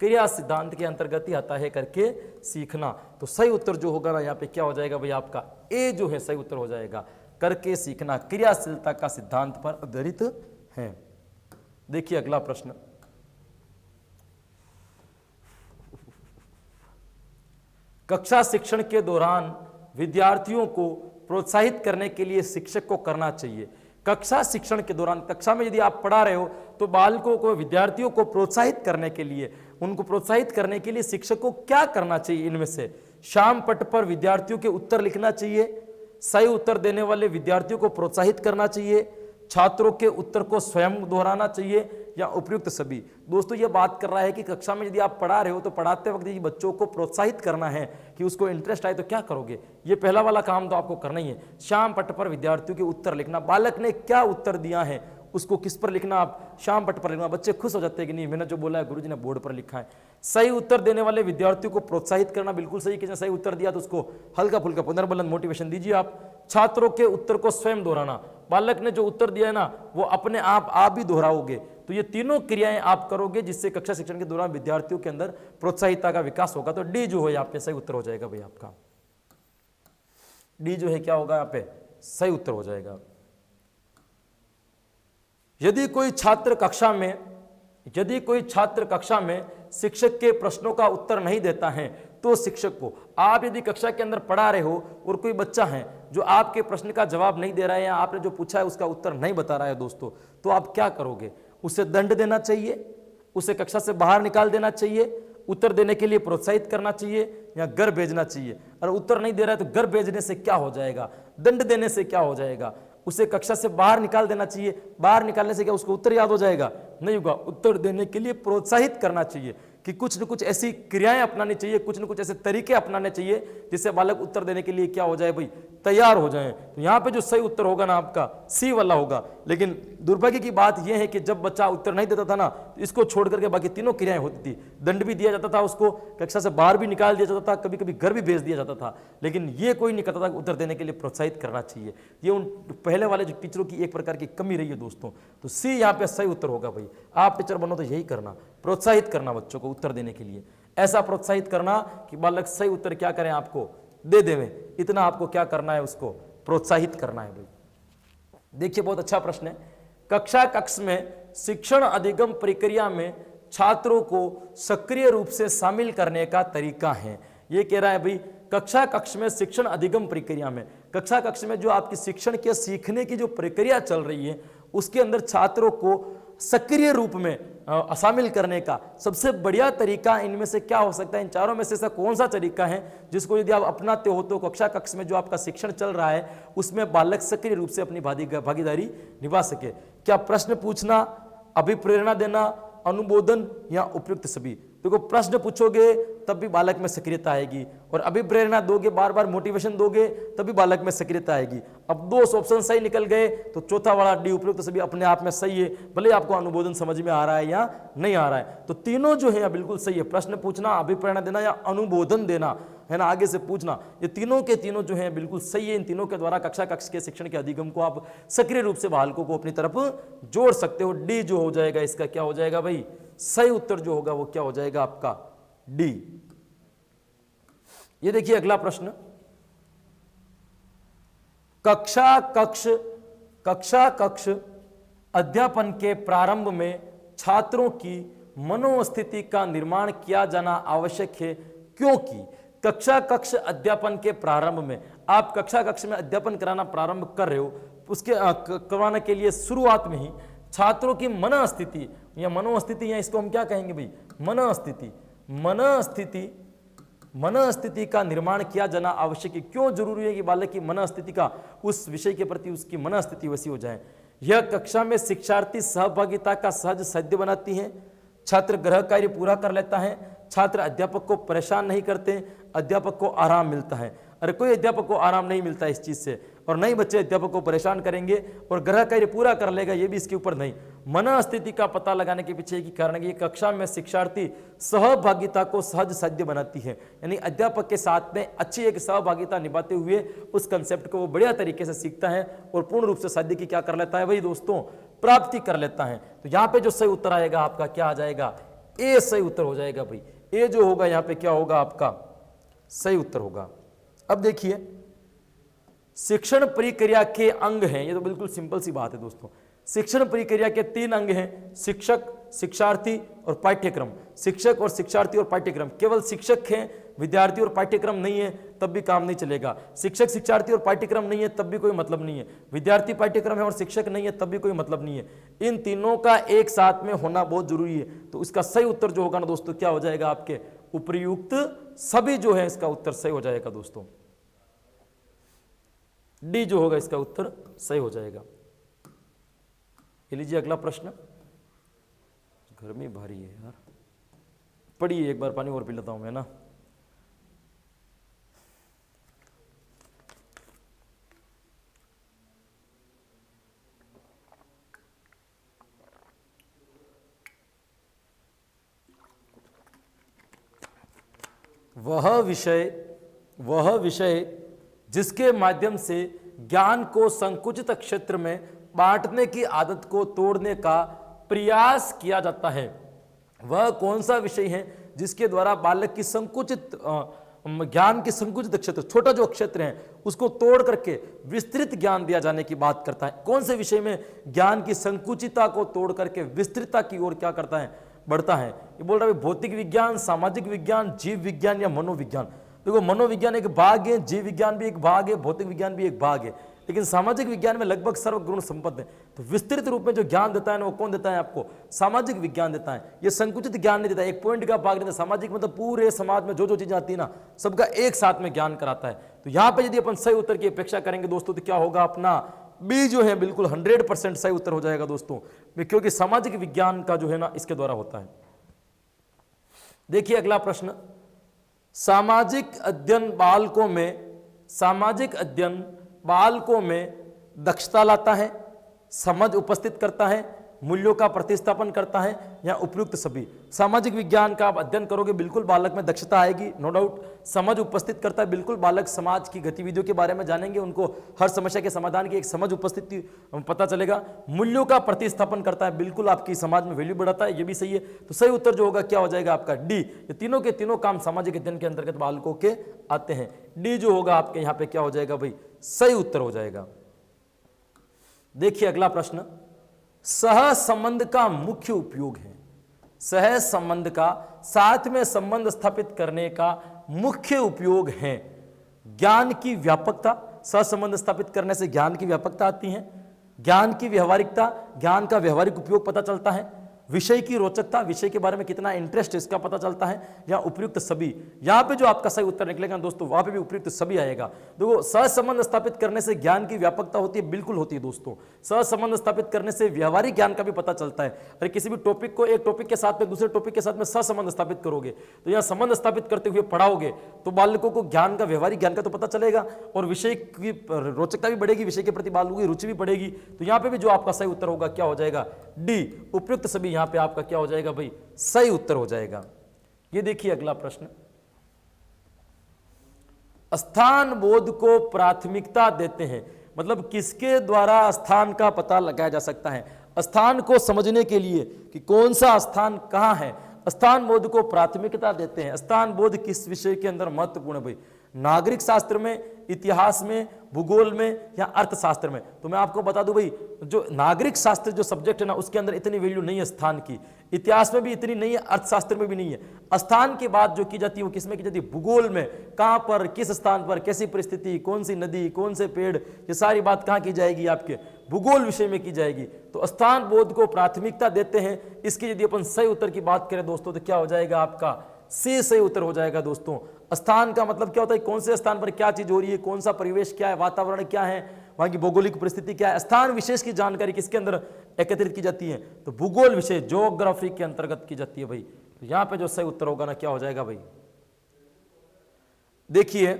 क्रिया सिद्धांत के अंतर्गत ही आता है करके सीखना। तो सही उत्तर जो होगा ना यहाँ पे क्या हो जाएगा भाई, आपका ए जो है सही उत्तर हो जाएगा। करके सीखना क्रियाशीलता का सिद्धांत पर आधारित है। देखिए अगला प्रश्न, कक्षा शिक्षण के दौरान विद्यार्थियों को प्रोत्साहित करने के लिए शिक्षक को करना चाहिए। कक्षा शिक्षण के दौरान, कक्षा में यदि आप पढ़ा रहे हो तो बालकों को, विद्यार्थियों को प्रोत्साहित करने के लिए, उनको प्रोत्साहित करने के लिए शिक्षक को क्या करना चाहिए। इनमें से शाम पट पर विद्यार्थियों के उत्तर लिखना चाहिए, सही उत्तर देने वाले विद्यार्थियों को प्रोत्साहित करना चाहिए, छात्रों के उत्तर को स्वयं दोहराना चाहिए, या उपयुक्त सभी। दोस्तों ये बात कर रहा है कि कक्षा में यदि आप पढ़ा रहे हो तो पढ़ाते वक्त यदि बच्चों को प्रोत्साहित करना है कि उसको इंटरेस्ट आए तो क्या करोगे। ये पहला वाला काम तो आपको करना ही है। शाम पट पर विद्यार्थियों के उत्तर लिखना, बालक ने क्या उत्तर दिया है उसको किस पर लिखना, आप शाम पट पर लिखना। बच्चे खुश हो जाते हैं कि नहीं मैंने जो बोला है गुरुजी ने बोर्ड पर लिखा है। सही उत्तर देने वाले विद्यार्थियों को प्रोत्साहित करना, बिल्कुल सही, किसी ने सही उत्तर दिया तो उसको हल्का फुल्का पुनर्बलन मोटिवेशन दीजिए आप। छात्रों के उत्तर को स्वयं दोहराना, बालक ने जो उत्तर दिया है ना वो अपने आप भी दोहराओगे। तो ये तीनों क्रियाएं आप करोगे जिससे कक्षा शिक्षण के दौरान विद्यार्थियों के अंदर प्रोत्साहिता का विकास होगा। तो डी जो है यहाँ पे सही उत्तर हो जाएगा भाई आपका, डी जो है क्या होगा यहाँ पे सही उत्तर हो जाएगा। यदि कोई छात्र कक्षा में शिक्षक के प्रश्नों का उत्तर नहीं देता है तो शिक्षक को, आप यदि कक्षा के अंदर पढ़ा रहे हो और कोई बच्चा है जो आपके प्रश्न का जवाब नहीं दे रहा है या आपने जो पूछा है उसका उत्तर नहीं बता रहा है दोस्तों, तो आप क्या करोगे, उसे दंड देना चाहिए, उसे कक्षा से बाहर निकाल देना चाहिए, उत्तर देने के लिए प्रोत्साहित करना चाहिए, या घर भेजना चाहिए। और उत्तर नहीं दे रहा है तो घर भेजने से क्या हो जाएगा, दंड देने से क्या हो जाएगा, उसे कक्षा से बाहर निकाल देना चाहिए। बाहर निकालने से क्या उसको उत्तर याद हो जाएगा? नहीं होगा। उत्तर देने के लिए प्रोत्साहित करना चाहिए कि कुछ न कुछ ऐसी क्रियाएं अपनानी चाहिए, कुछ न कुछ ऐसे तरीके अपनाने चाहिए जिससे बालक उत्तर देने के लिए क्या हो जाए भाई, तैयार हो जाए। तो यहाँ पे जो सही उत्तर होगा ना आपका सी वाला होगा। लेकिन दुर्भाग्य की बात यह है कि जब बच्चा उत्तर नहीं देता था ना, तो इसको छोड़ करके बाकी तीनों क्रियाएं होती थी। दंड भी दिया जाता था, उसको कक्षा से बाहर भी निकाल दिया जाता था, कभी कभी घर भी भेज दिया जाता था। लेकिन ये कोई नहीं करता था। उत्तर देने के लिए प्रोत्साहित करना चाहिए। ये उन पहले वाले जो टीचरों की एक प्रकार की कमी रही है दोस्तों। तो सी यहाँ पे सही उत्तर होगा भाई। आप टीचर बनो तो यही करना, प्रोत्साहित करना बच्चों को उत्तर देने के लिए। ऐसा प्रोत्साहित करना कि बालक सही उत्तर क्या करें, आपको दे देवे, इतना आपको क्या करना है, उसको प्रोत्साहित करना है भाई। देखिए बहुत अच्छा प्रश्न है। कक्षा कक्ष में शिक्षण अधिगम प्रक्रिया में छात्रों को सक्रिय रूप से शामिल करने का तरीका है। ये कह रहा है भाई कक्षा कक्ष में शिक्षण अधिगम प्रक्रिया में, कक्षा कक्ष में जो आपकी शिक्षण के सीखने की जो प्रक्रिया चल रही है उसके अंदर छात्रों को सक्रिय रूप में शामिल करने का सबसे बढ़िया तरीका इनमें से क्या हो सकता है? इन चारों में से ऐसा कौन सा तरीका है जिसको यदि आप अपनाते हो तो कक्षा कक्ष में जो आपका शिक्षण चल रहा है उसमें बालक सक्रिय रूप से अपनी भागीदारी निभा सके? क्या प्रश्न पूछना, अभिप्रेरणा देना, अनुमोदन या उपयुक्त सभी? देखो प्रश्न पूछोगे तब भी बालक में सक्रियता आएगी, और अभिप्रेरणा दोगे, बार बार मोटिवेशन दोगे तभी बालक में सक्रियता आएगी। अब दो ऑप्शन सही निकल गए तो चौथा वाला डी उपयुक्त सभी अपने आप में सही है, भले आपको अनुमोदन समझ में आ रहा है या नहीं आ रहा है। तो तीनों जो है बिल्कुल सही है। प्रश्न पूछना, अभिप्रेरणा देना या अनुमोदन देना, है ना, आगे से पूछना, ये तीनों के तीनों जो है बिल्कुल सही है। इन तीनों के द्वारा कक्षा कक्ष के शिक्षण के अधिगम को आप सक्रिय रूप से बालकों को अपनी तरफ जोड़ सकते हो। डी जो हो जाएगा इसका क्या हो जाएगा भाई? सही उत्तर जो होगा वो क्या हो जाएगा आपका? डी। ये देखिए अगला प्रश्न, कक्षा कक्ष अध्यापन के प्रारंभ में छात्रों की मनोस्थिति का निर्माण किया जाना आवश्यक है क्योंकि कक्षा कक्ष अध्यापन के प्रारंभ में, आप कक्षा कक्ष में अध्यापन कराना प्रारंभ कर रहे हो, उसके करवाने के लिए शुरुआत में ही छात्रों की मनोस्थिति या मनोस्थिति, या इसको हम क्या कहेंगे भाई? मनोस्थिति का निर्माण किया जाना आवश्यक है। क्यों जरूरी है कि बालक की मनोस्थिति का, उस विषय के प्रति उसकी मनोस्थिति वैसी हो जाए? यह कक्षा में शिक्षार्थी सहभागिता का सहज साध्य बनाती है, छात्र गृह कार्य पूरा कर लेता है, छात्र अध्यापक को परेशान नहीं करते, अध्यापक को आराम मिलता है। अरे कोई अध्यापक को आराम नहीं मिलता इस चीज से, और नहीं बच्चे अध्यापक को परेशान करेंगे और गृह कार्य पूरा कर लेगा, ये भी इसके ऊपर नहीं। मनोस्थिति का पता लगाने के पीछे की कारण है कि कक्षा में शिक्षार्थी सहभागिता को सहज साध्य बनाती है, यानी अध्यापक के साथ में अच्छी एक सहभागिता निभाते हुए उस कंसेप्ट को वो बढ़िया तरीके से सीखता है और पूर्ण रूप से साध्य की क्या कर लेता है भाई दोस्तों? प्राप्ति कर लेता है। तो यहाँ पे जो सही उत्तर आएगा आपका क्या आ जाएगा? ए सही उत्तर हो जाएगा भाई। ए जो होगा यहाँ पे क्या होगा आपका? सही उत्तर होगा। अब देखिए शिक्षण प्रक्रिया के अंग हैं, ये तो बिल्कुल सिंपल सी बात है दोस्तों। शिक्षण प्रक्रिया के 3 अंग हैं, शिक्षक, शिक्षार्थी और पाठ्यक्रम। शिक्षक और शिक्षार्थी और पाठ्यक्रम, केवल शिक्षक हैं, विद्यार्थी और पाठ्यक्रम नहीं है तब भी काम नहीं चलेगा। शिक्षक, शिक्षार्थी और पाठ्यक्रम नहीं है तब भी कोई मतलब नहीं है। विद्यार्थी पाठ्यक्रम है और शिक्षक नहीं है तब भी कोई मतलब नहीं है। इन तीनों का एक साथ में होना बहुत जरूरी है। तो इसका सही उत्तर जो होगा ना दोस्तों क्या हो जाएगा आपके? उपयुक्त सभी जो है इसका उत्तर सही हो जाएगा दोस्तों। डी जो होगा इसका उत्तर सही हो जाएगा। ये लीजिए अगला प्रश्न। गर्मी भारी है यार, पढ़िए एक बार, पानी और पी लेता हूं मैं ना। वह विषय जिसके माध्यम से ज्ञान को संकुचित क्षेत्र में बांटने की आदत को तोड़ने का प्रयास किया जाता है, वह कौन सा विषय है जिसके द्वारा बालक की संकुचित ज्ञान के संकुचित क्षेत्र, छोटा जो क्षेत्र है उसको तोड़ करके विस्तृत ज्ञान दिया जाने की बात करता है? कौन से विषय में ज्ञान की संकुचितता को तोड़ करके विस्तृतता की ओर क्या करता है? बढ़ता है। ये बोल रहा है भौतिक विज्ञान, सामाजिक विज्ञान, जीव विज्ञान या मनोविज्ञान। देखो मनोविज्ञान एक भाग है, जीव विज्ञान भी एक भाग है, भौतिक विज्ञान भी एक भाग है, लेकिन सामाजिक विज्ञान में लगभग सर्वगुण संपन्न है। तो विस्तृत रूप में जो ज्ञान देता है ना वो कौन देता है आपको? सामाजिक विज्ञान देता है। ये संकुचित ज्ञान नहीं देता, एक पॉइंट का भाग नहीं देता। सामाजिक मतलब पूरे समाज में जो जो चीजें आती है ना सबका एक साथ में ज्ञान कराता है। तो यहाँ पे यदि अपन सही उत्तर की अपेक्षा करेंगे दोस्तों तो क्या होगा अपना? बी जो है बिल्कुल 100% सही उत्तर हो जाएगा दोस्तों, क्योंकि सामाजिक विज्ञान का जो है ना इसके द्वारा होता है। देखिए अगला प्रश्न, सामाजिक अध्ययन बालकों में दक्षता लाता है, समझ उपस्थित करता है, मूल्यों का प्रतिस्थापन करता है, या उपयुक्त सभी। सामाजिक विज्ञान का आप अध्ययन करोगे बिल्कुल बालक में दक्षता आएगी, नो डाउट। समझ उपस्थित करता है, बिल्कुल बालक समाज की गतिविधियों के बारे में जानेंगे, उनको हर समस्या के समाधान की एक समझ उपस्थिति पता चलेगा। मूल्यों का प्रतिस्थापन करता है, बिल्कुल आपकी समाज में वैल्यू बढ़ाता है, ये भी सही है। तो सही उत्तर जो होगा क्या हो जाएगा आपका डी। ये तीनों के तीनों काम सामाजिक अध्ययन के अंतर्गत बालकों के आते हैं। डी जो होगा आपके यहाँ पे क्या हो जाएगा भाई, सही उत्तर हो जाएगा। देखिए अगला प्रश्न, सहसंबंध का मुख्य उपयोग है। सहसंबंध का साथ में संबंध स्थापित करने का मुख्य उपयोग है ज्ञान की व्यापकता। सहसंबंध स्थापित करने से ज्ञान की व्यापकता आती है, ज्ञान की व्यवहारिकता, ज्ञान का व्यवहारिक उपयोग पता चलता है, विषय की रोचकता, विषय के बारे में कितना इंटरेस्ट है इसका पता चलता है, या उपयुक्त सभी। यहां पे जो आपका सही उत्तर निकलेगा दोस्तों वहां पे भी उपयुक्त सभी आएगा। देखो सहसंबंध स्थापित करने से ज्ञान की व्यापकता होती है, बिल्कुल होती है दोस्तों। सहसंबंध स्थापित करने से व्यवहारिक ज्ञान का भी पता चलता है। अरे किसी भी टॉपिक को एक टॉपिक के साथ में दूसरे टॉपिक के साथ में सहसंबंध स्थापित करोगे तो यहां संबंध स्थापित करते हुए पढ़ाओगे तो बालकों को ज्ञान का, व्यवहारिक ज्ञान का तो पता चलेगा, और विषय की रोचकता भी बढ़ेगी, विषय के प्रति बालकों की रुचि भी बढ़ेगी। तो यहां पे भी जो आपका सही उत्तर होगा क्या हो जाएगा, डी, उपयुक्त सभी। यहां पे आपका क्या हो जाएगा भाई, सही उत्तर हो जाएगा। ये देखिए अगला प्रश्न, स्थान बोध को प्राथमिकता देते हैं, मतलब किसके द्वारा स्थान का पता लगाया जा सकता है। स्थान को समझने के लिए कि कौन सा स्थान कहां है, स्थान बोध को प्राथमिकता देते हैं। स्थान बोध किस विषय के अंदर महत्वपूर्ण है भाई, नागरिक शास्त्र में, इतिहास में, भूगोल में, या अर्थशास्त्र में। तो मैं आपको बता दूं भाई, जो नागरिक शास्त्र जो सब्जेक्ट है ना उसके अंदर इतनी वैल्यू नहीं है स्थान की, इतिहास में भी इतनी नहीं है, अर्थशास्त्र में भी नहीं है। स्थान की बात जो की जाती है वो किसमें की जाती है, भूगोल में। कहां पर, किस स्थान पर, कैसी परिस्थिति, कौन सी नदी, कौन से पेड़, ये सारी बात कहां की जाएगी, आपके भूगोल विषय में की जाएगी। तो स्थान बोध को प्राथमिकता देते हैं, इसकी यदि अपन सही उत्तर की बात करें दोस्तों तो क्या हो जाएगा आपका, सी सही उत्तर हो जाएगा दोस्तों। स्थान का मतलब क्या होता है, कौन से स्थान पर क्या चीज हो रही है, कौन सा परिवेश क्या है, वातावरण क्या है, वहां की भौगोलिक परिस्थिति क्या है। स्थान विशेष की जानकारी किसके अंदर एकत्रित की जाती है, तो भूगोल विषय, ज्योग्राफी के अंतर्गत की जाती है भाई। तो यहां पे जो सही उत्तर होगा ना क्या हो जाएगा भाई, देखिए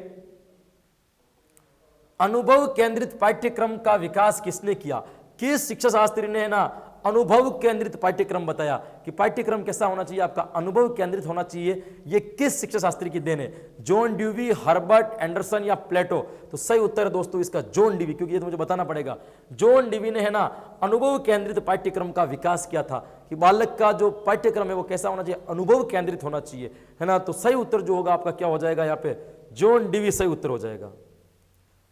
अनुभव केंद्रित पाठ्यक्रम का विकास किसने किया। किस शिक्षा शास्त्री ने ना अनुभव केंद्रित पाठ्यक्रम बताया कि पाठ्यक्रम कैसा होना चाहिए, आपका अनुभव केंद्रित होना चाहिए। ये किस शिक्षा शास्त्री की देन है, जॉन ड्यूवी, हर्बर्ट एंडरसन या प्लेटो। तो सही उत्तर है दोस्तों इसका जॉन ड्यूवी, क्योंकि ये तो मुझे बताना पड़ेगा। जॉन ड्यूवी ने है ना अनुभव केंद्रित पाठ्यक्रम का विकास किया था कि बालक का जो पाठ्यक्रम है वो कैसा होना चाहिए, अनुभव केंद्रित होना चाहिए, है ना। तो सही उत्तर जो होगा आपका क्या हो जाएगा, यहाँ पे जॉन ड्यूवी सही उत्तर हो जाएगा।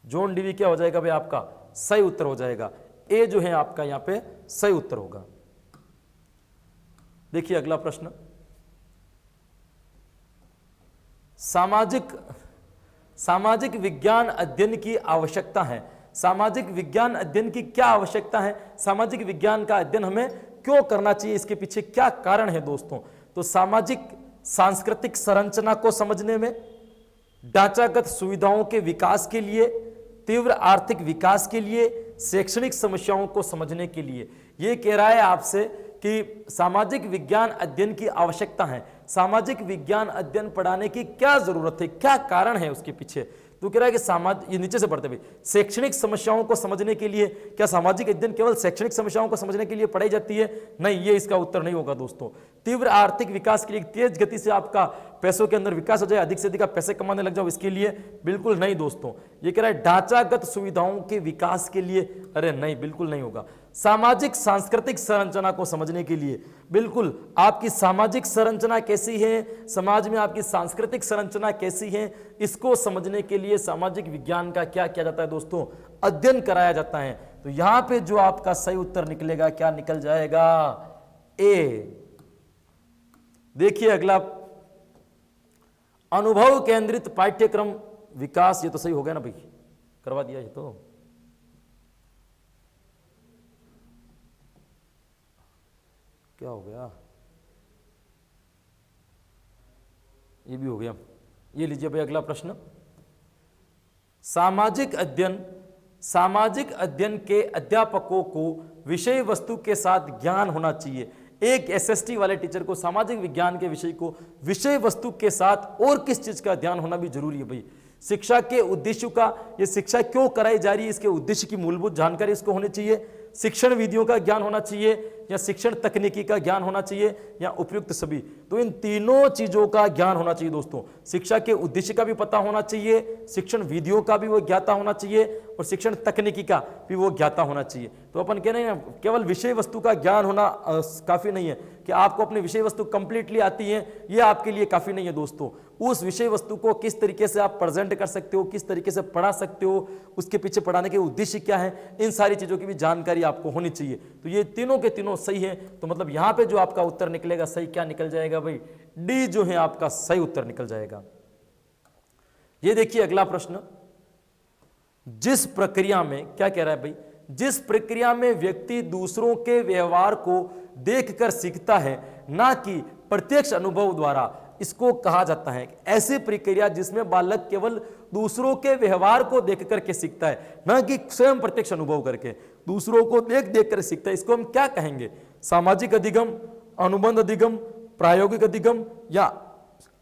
जॉन ड्यूवी क्या हो जाएगा भाई, आपका सही उत्तर हो जाएगा। ए जो है आपका यहां पे सही उत्तर होगा। देखिए अगला प्रश्न, सामाजिक विज्ञान अध्ययन की आवश्यकता है। सामाजिक विज्ञान अध्ययन की क्या आवश्यकता है, सामाजिक विज्ञान का अध्ययन हमें क्यों करना चाहिए, इसके पीछे क्या कारण है दोस्तों। तो सामाजिक सांस्कृतिक संरचना को समझने में, ढांचागत सुविधाओं के विकास के लिए, तीव्र आर्थिक विकास के लिए, शैक्षणिक समस्याओं को समझने के लिए। यह कह रहा है आपसे कि सामाजिक विज्ञान अध्ययन की आवश्यकता है। सामाजिक विज्ञान अध्ययन पढ़ाने की क्या जरूरत है, क्या कारण है उसके पीछे। तो कह रहा है कि ये नीचे से पढ़ते भाई, शैक्षणिक समस्याओं को समझने के लिए। क्या सामाजिक अध्ययन केवल शैक्षणिक समस्याओं को समझने के लिए पढ़ाई जाती है, नहीं, ये इसका उत्तर नहीं होगा दोस्तों। तीव्र आर्थिक विकास के लिए, तेज गति से आपका पैसों के अंदर विकास हो जाए, अधिक से अधिक आप पैसे कमाने लग जाओ, इसके लिए बिल्कुल नहीं दोस्तों। ये कह रहा है ढांचागत सुविधाओं के विकास के लिए, अरे नहीं, बिल्कुल नहीं होगा। सामाजिक सांस्कृतिक संरचना को समझने के लिए, बिल्कुल आपकी सामाजिक संरचना कैसी है, समाज में आपकी सांस्कृतिक संरचना कैसी है, इसको समझने के लिए सामाजिक विज्ञान का क्या किया जाता है दोस्तों, अध्ययन कराया जाता है। तो यहां पे जो आपका सही उत्तर निकलेगा, क्या निकल जाएगा, ए। देखिए अगला, अनुभव केंद्रित पाठ्यक्रम विकास, ये तो सही हो गया ना भाई, करवा दिया ये तो। क्या हो गया, ये भी हो गया। ये लीजिए भाई अगला प्रश्न, सामाजिक अध्ययन सामाजिक अध्ययन के अध्यापकों को विषय वस्तु के साथ ज्ञान होना चाहिए। एक एसएसटी वाले टीचर को सामाजिक विज्ञान के विषय को विषय वस्तु के साथ और किस चीज का ध्यान होना भी जरूरी है भाई। शिक्षा के उद्देश्यों का, ये शिक्षा क्यों कराई जा रही है, इसके उद्देश्य की मूलभूत जानकारी इसको होनी चाहिए। शिक्षण विधियों का ज्ञान होना चाहिए, या शिक्षण तकनीकी का ज्ञान होना चाहिए, या उपयुक्त सभी। तो इन तीनों चीजों का ज्ञान होना चाहिए दोस्तों। शिक्षा के उद्देश्य का भी पता होना चाहिए, शिक्षण विधियों का भी वो ज्ञाता होना चाहिए, और शिक्षण तकनीकी का भी वो ज्ञाता होना चाहिए। तो अपन कह रहे हैं केवल विषय वस्तु का ज्ञान होना काफी नहीं है कि आपको अपनी विषय वस्तु कंप्लीटली आती है, ये आपके लिए काफी नहीं है दोस्तों। उस विषय वस्तु को किस तरीके से आप प्रेजेंट कर सकते हो, किस तरीके से पढ़ा सकते हो, उसके पीछे पढ़ाने के उद्देश्य क्या है, इन सारी चीजों की भी जानकारी आपको होनी चाहिए। तो ये तीनों के तीनों सही है। तो मतलब यहां पे जो आपका उत्तर निकलेगा सही क्या निकल जाएगा भाई, डी जो है आपका सही उत्तर निकल जाएगा। ये देखिए अगला प्रश्न, जिस प्रक्रिया में, क्या कह रहा है भाई, जिस प्रक्रिया में व्यक्ति दूसरों के व्यवहार को देखकर सीखता है ना कि प्रत्यक्ष अनुभव द्वारा, इसको कहा जाता है ऐसी प्रक्रिया जिसमें बालक केवल दूसरों के व्यवहार को देख करके सीखता है, ना कि स्वयं प्रत्यक्ष अनुभव करके, दूसरों को देख देख कर सीखता है। इसको हम क्या कहेंगे, सामाजिक अधिगम, अनुबंध अधिगम, प्रायोगिक अधिगम, या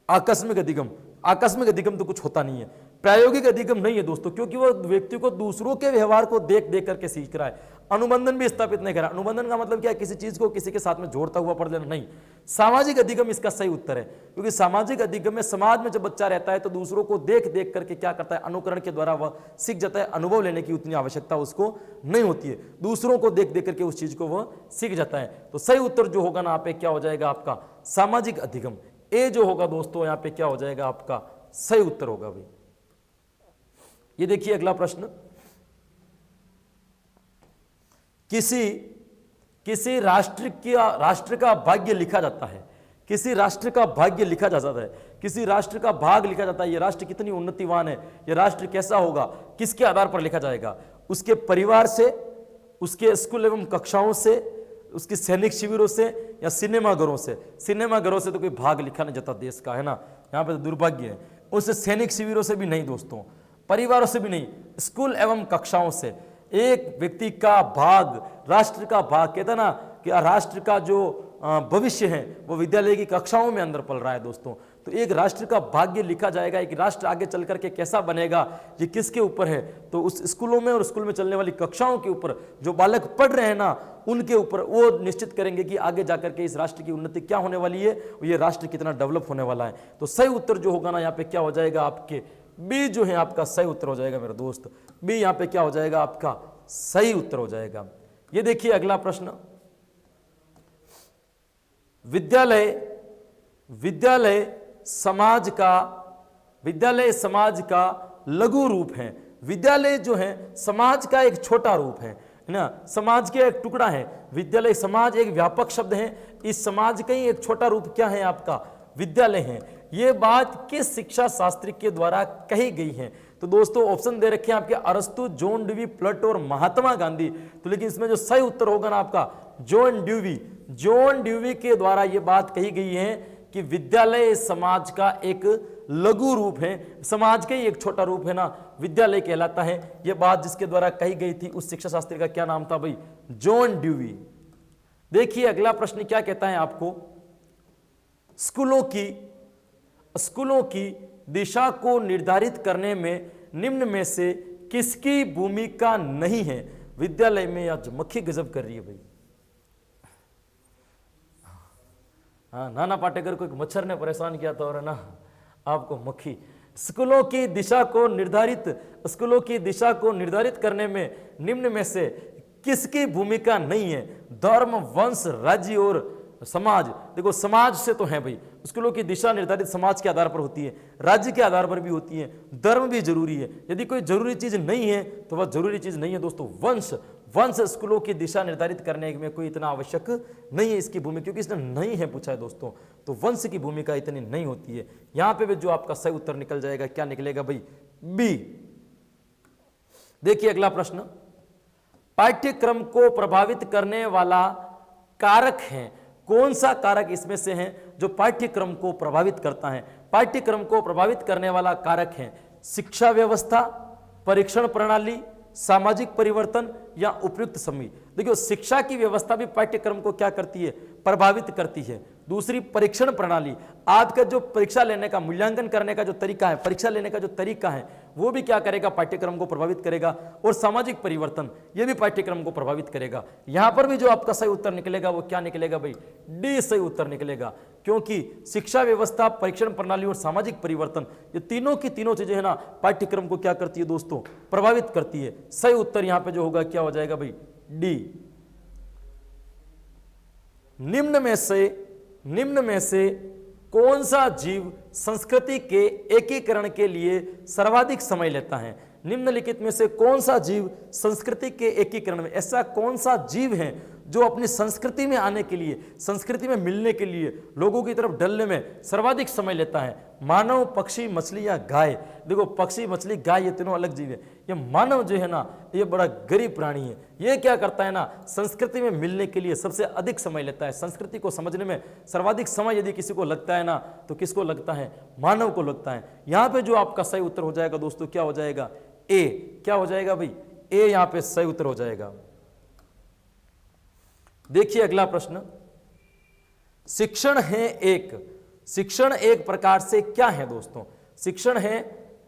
आकस्मिक अधिगम। आकस्मिक अधिगम तो कुछ होता नहीं है, प्रायोगिक अधिगम नहीं है दोस्तों, क्योंकि वो व्यक्ति को दूसरों के व्यवहार को देख देख करके सीख रहा है। अनुबंधन भी स्थापित नहीं कर रहा। अनुबंधन का मतलब क्या है, किसी चीज को किसी के साथ में जोड़ता हुआ पढ़ लेना, नहीं। सामाजिक अधिगम इसका सही उत्तर है, क्योंकि सामाजिक अधिगम में समाज में जब बच्चा रहता है तो दूसरों को देख देख करके क्या करता है, अनुकरण के द्वारा वह सीख जाता है। अनुभव लेने की उतनी आवश्यकता उसको नहीं होती है, दूसरों को देख देख करके उस चीज को वह सीख जाता है। तो सही उत्तर जो होगा ना यहाँ पे क्या हो जाएगा आपका, सामाजिक अधिगम। ए जो होगा दोस्तों यहाँ पे क्या हो जाएगा आपका सही उत्तर होगा भाई। ये देखिए अगला प्रश्न, किसी राष्ट्र का भाग्य लिखा जाता है, किसी राष्ट्र का भाग्य लिखा जाता है, किसी राष्ट्र का भाग लिखा जाता है। ये राष्ट्र कितनी उन्नतिवान है, ये राष्ट्र कैसा होगा, किसके आधार पर लिखा जाएगा, उसके परिवार से, उसके स्कूल एवं कक्षाओं से, उसके सैनिक शिविरों से, या सिनेमाघरों से। सिनेमाघरों से तो कोई भाग लिखा नहीं जाता देश का, है ना, यहाँ पे तो दुर्भाग्य है। उससे सैनिक शिविरों से भी नहीं दोस्तों, परिवारों से भी नहीं, स्कूल एवं कक्षाओं से। एक व्यक्ति का भाग, राष्ट्र का भाग, कहता ना कि राष्ट्र का जो भविष्य है वो विद्यालय की कक्षाओं में अंदर पल रहा है दोस्तों। तो एक राष्ट्र का भाग्य लिखा जाएगा, एक राष्ट्र आगे चल करके कैसा बनेगा ये किसके ऊपर है, तो उस स्कूलों में और स्कूल में चलने वाली कक्षाओं के ऊपर जो बालक पढ़ रहे हैं ना, उनके ऊपर वो निश्चित करेंगे कि आगे जाकर के इस राष्ट्र की उन्नति क्या होने वाली है, ये राष्ट्र कितना डेवलप होने वाला है। तो सही उत्तर जो होगा ना यहाँ पे क्या हो जाएगा आपके, बी जो है आपका सही उत्तर हो जाएगा मेरे दोस्त। बी यहाँ पे क्या हो जाएगा आपका सही उत्तर हो जाएगा। ये देखिए अगला प्रश्न, विद्यालय समाज का लघु रूप है। विद्यालय जो है समाज का एक छोटा रूप है ना, समाज के एक टुकड़ा है। विद्यालय, समाज एक व्यापक शब्द है, इस समाज का ही एक छोटा रूप क्या है आपका विद्यालय है। ये बात किस शिक्षा शास्त्री के द्वारा कही गई है, तो दोस्तों ऑप्शन दे रखे हैं आपके, अरस्तु, जॉन ड्यूवी, प्लेटो और महात्मा गांधी। तो लेकिन इसमें जो सही उत्तर होगा ना आपका जॉन ड्यूवी के द्वारा ये बात कही गई है कि विद्यालय समाज का एक लघु रूप है, समाज का ही एक छोटा रूप है ना, विद्यालय कहलाता है। ये बात जिसके द्वारा कही गई थी उस शिक्षा शास्त्री का क्या नाम था भाई, जॉन ड्यूवी। देखिए अगला प्रश्न क्या कहता है आपको, स्कूलों की दिशा को निर्धारित करने में निम्न में से किसकी भूमिका नहीं है। विद्यालय में आज मक्खी गजब कर रही है भाई। हाँ, नाना पाटेकर को एक मच्छर ने परेशान किया था और ना आपको मक्खी। स्कूलों की दिशा को निर्धारित करने में निम्न में से किसकी भूमिका नहीं है। धर्म, वंश, राज्य और समाज। देखो समाज से तो है भाई, स्कूलों की दिशा निर्धारित समाज के आधार पर होती है, राज्य के आधार पर भी होती है, धर्म भी जरूरी है। यदि कोई जरूरी चीज नहीं है तो वह जरूरी चीज नहीं है दोस्तों। वंश स्कूलों की दिशा निर्धारित करने में कोई इतना आवश्यक नहीं है इसकी भूमिका, क्योंकि इसने नहीं है पूछा है दोस्तों, तो वंश की भूमिका इतनी नहीं होती है। यहां पे भी जो आपका सही उत्तर निकल जाएगा, क्या निकलेगा भाई, बी। देखिए अगला प्रश्न, पाठ्यक्रम को प्रभावित करने वाला कारक है। कौन सा कारक इसमें से है जो पाठ्यक्रम को प्रभावित करता है। पाठ्यक्रम को प्रभावित करने वाला कारक है शिक्षा व्यवस्था, परीक्षण प्रणाली, सामाजिक परिवर्तन या उपयुक्त समय। देखियो शिक्षा की व्यवस्था भी पाठ्यक्रम को क्या करती है, प्रभावित करती है। दूसरी परीक्षण प्रणाली, आपका जो परीक्षा लेने का, मूल्यांकन करने का जो तरीका है, परीक्षा लेने का जो तरीका है, वो भी क्या करेगा, पाठ्यक्रम को प्रभावित करेगा। और सामाजिक परिवर्तन, ये भी पाठ्यक्रम को प्रभावित करेगा। यहां पर भी जो आपका सही उत्तर निकलेगा वो क्या निकलेगा भाई, डी सही उत्तर निकलेगा। क्योंकि शिक्षा व्यवस्था, परीक्षण प्रणाली और सामाजिक परिवर्तन, ये तीनों की तीनों चीजें है ना, पाठ्यक्रम को क्या करती है दोस्तों, प्रभावित करती है। सही उत्तर यहां पे जो होगा क्या हो जाएगा भाई, डी। निम्न में से कौन सा जीव संस्कृति के एकीकरण के लिए सर्वाधिक समय लेता है। निम्नलिखित में से कौन सा जीव संस्कृति के एकीकरण में, ऐसा कौन सा जीव है जो अपनी संस्कृति में आने के लिए, संस्कृति में मिलने के लिए, लोगों की तरफ ढलने में सर्वाधिक समय लेता है। मानव, पक्षी, मछली या गाय। देखो पक्षी, मछली, गाय ये तीनों अलग जीव है। ये मानव जो है ना, ये बड़ा गरीब प्राणी है। ये क्या करता है ना, संस्कृति में मिलने के लिए सबसे अधिक समय लेता है। संस्कृति को समझने में सर्वाधिक समय यदि किसी को लगता है ना, तो किसको लगता है, मानव को लगता है। यहां पे जो आपका सही उत्तर हो जाएगा दोस्तों, क्या हो जाएगा, ए। क्या हो जाएगा भाई, ए यहां पे सही उत्तर हो जाएगा। देखिए अगला प्रश्न, शिक्षण एक प्रकार से क्या है दोस्तों, शिक्षण है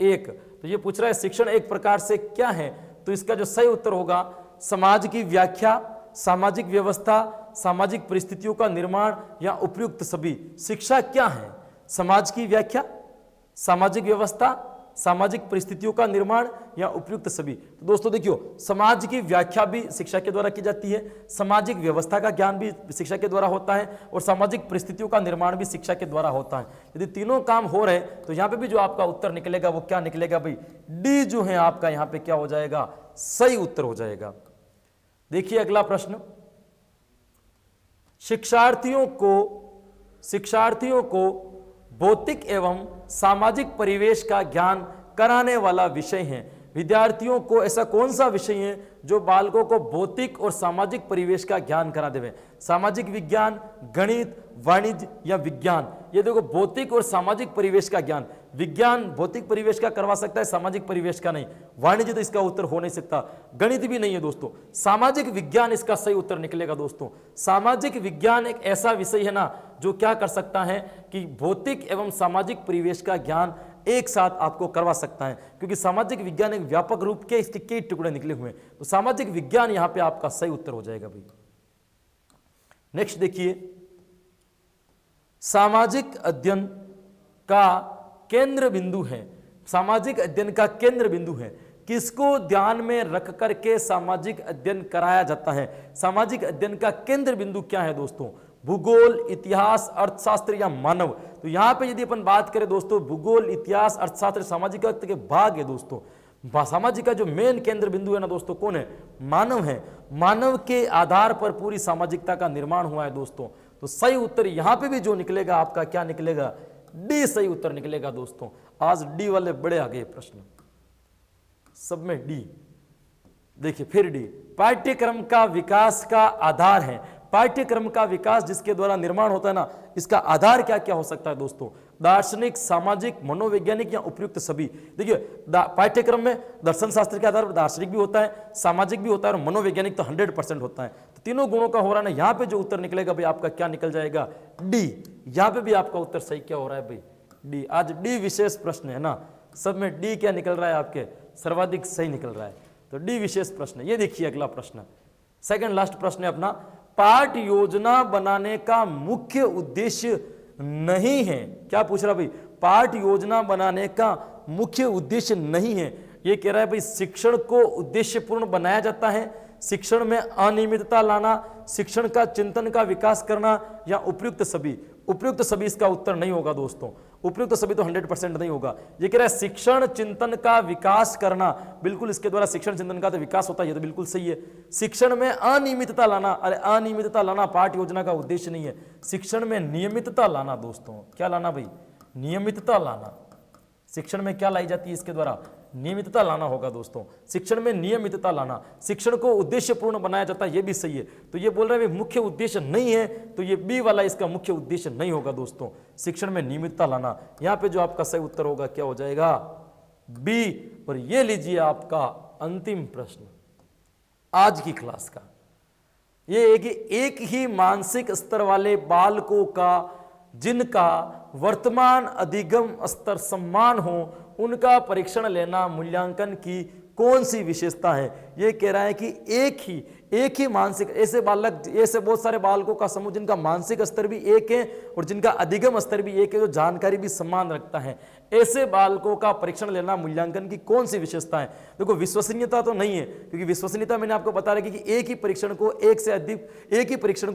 एक, तो ये पूछ रहा है शिक्षण एक प्रकार से क्या है, तो इसका जो सही उत्तर होगा, समाज की व्याख्या, सामाजिक व्यवस्था, सामाजिक परिस्थितियों का निर्माण या उपयुक्त सभी। शिक्षा क्या है, समाज की व्याख्या, सामाजिक व्यवस्था, सामाजिक परिस्थितियों का निर्माण या उपयुक्त सभी। तो दोस्तों देखियो, समाज की व्याख्या भी शिक्षा के द्वारा की जाती है, सामाजिक व्यवस्था का ज्ञान भी शिक्षा के द्वारा होता है, और सामाजिक परिस्थितियों का निर्माण भी शिक्षा के द्वारा होता है। यदि तीनों काम हो रहे तो यहां पे भी जो आपका उत्तर निकलेगा वो क्या निकलेगा भाई, डी जो है आपका यहां पे क्या हो जाएगा, सही उत्तर हो जाएगा। देखिए अगला प्रश्न, शिक्षार्थियों को भौतिक एवं सामाजिक परिवेश का ज्ञान कराने वाला विषय है। विद्यार्थियों को ऐसा कौन सा विषय है जो बालकों को भौतिक और सामाजिक परिवेश का ज्ञान करा देवे। सामाजिक विज्ञान, गणित, वाणिज्य या विज्ञान। ये देखो भौतिक और सामाजिक परिवेश का ज्ञान, विज्ञान भौतिक परिवेश का करवा सकता है, सामाजिक परिवेश का नहीं। वाणिज्य तो इसका उत्तर हो नहीं सकता, गणित भी नहीं है दोस्तों। सामाजिक विज्ञान इसका सही उत्तर निकलेगा दोस्तों। सामाजिक विज्ञान एक ऐसा विषय है ना जो क्या कर सकता है कि भौतिक एवं सामाजिक परिवेश का ज्ञान एक साथ आपको करवा सकता है, क्योंकि सामाजिक विज्ञान एक व्यापक रूप के इसके कई टुकड़े निकले हुए हैं। तो सामाजिक विज्ञान यहां पे आपका सही उत्तर हो जाएगा भाई। नेक्स्ट देखिए, सामाजिक अध्ययन का केंद्र बिंदु है। सामाजिक अध्ययन का केंद्र बिंदु है, किसको ध्यान में रख करके सामाजिक अध्ययन कराया जाता है। सामाजिक अध्ययन का केंद्र बिंदु क्या है दोस्तों, भूगोल, इतिहास, अर्थशास्त्र या मानव। तो यहां पे यदि अपन बात करें दोस्तों, भूगोल, इतिहास, अर्थशास्त्र, सामाजिक के भाग है दोस्तों। सामाजिक का जो मेन केंद्र बिंदु है ना दोस्तों, कौन है, मानव है। मानव के आधार पर पूरी सामाजिकता का निर्माण हुआ है दोस्तों। तो सही उत्तर यहां पे भी जो निकलेगा आपका क्या निकलेगा, डी सही उत्तर निकलेगा दोस्तों। आज डी वाले बड़े आ गए प्रश्न, सब में डी। देखिए फिर डी, पाठ्यक्रम का विकास का आधार है। पाठ्यक्रम का विकास जिसके द्वारा निर्माण होता है ना, इसका आधार क्या क्या हो सकता है दोस्तों, दार्शनिक, सामाजिक, मनोवैज्ञानिक या उपयुक्त सभी। देखिए पाठ्यक्रम में दर्शन शास्त्र के आधार पर दार्शनिक भी होता है, सामाजिक भी होता है और मनोवैज्ञानिक तो 100% होता है। तो तीनों गुणों का हो रहा है ना, यहाँ पे जो उत्तर निकलेगा भाई आपका क्या निकल जाएगा, डी। यहाँ पे भी आपका उत्तर सही क्या हो रहा है भाई, डी। आज डी विशेष प्रश्न है ना, सब में डी क्या निकल रहा है आपके, सर्वाधिक सही निकल रहा है। तो डी विशेष प्रश्न। ये देखिए अगला प्रश्न, सेकंड लास्ट प्रश्न है अपना, पाठ योजना बनाने का मुख्य उद्देश्य नहीं है। क्या पूछ रहा भाई, पाठ योजना बनाने का मुख्य उद्देश्य नहीं है। ये कह रहा है भाई शिक्षण को उद्देश्यपूर्ण बनाया जाता है, शिक्षण में अनियमितता लाना, शिक्षण का चिंतन का विकास करना या उपयुक्त सभी। उपयुक्त सभी इसका उत्तर नहीं होगा दोस्तों, उपयुक्त सभी तो 100% नहीं होगा। ये कह रहा है शिक्षण चिंतन का विकास करना, बिल्कुल इसके द्वारा शिक्षण चिंतन का तो विकास होता है, ये तो बिल्कुल सही है। शिक्षण में अनियमितता लाना, अरे अनियमितता लाना पाठ योजना का उद्देश्य नहीं है। शिक्षण में नियमितता लाना दोस्तों, क्या लाना भाई, नियमितता लाना। शिक्षण में क्या लाई जाती है इसके द्वारा, नियमितता लाना होगा दोस्तों। शिक्षण में नियमितता लाना, शिक्षण को उद्देश्यपूर्ण बनाया जाता है, ये भी सही है। तो ये बोल रहे हैं मुख्य उद्देश्य नहीं है, तो ये बी वाला इसका मुख्य उद्देश्य नहीं होगा दोस्तों, शिक्षण में नियमितता लाना। यहां पे जो आपका सही उत्तर होगा क्या हो जाएगा, बी। और ये लीजिए आपका अंतिम प्रश्न आज की क्लास का ये है कि एक ही मानसिक स्तर वाले बालकों का जिनका वर्तमान अधिगम स्तर समान हो उनका परीक्षण लेना मूल्यांकन की कौन सी विशेषता है। ये कह रहा है कि एक ही मानसिक ऐसे बहुत सारे बालकों का समूह जिनका मानसिक स्तर भी एक है और जिनका अधिगम स्तर भी एक है, जो जानकारी भी समान रखता है, ऐसे बालकों का परीक्षण लेना मूल्यांकन की कौन सी विशेषता है। देखो विश्वसनीयता तो नहीं है, क्योंकि विश्वसनीयता मैंने आपको बता रखी कि एक ही परीक्षण को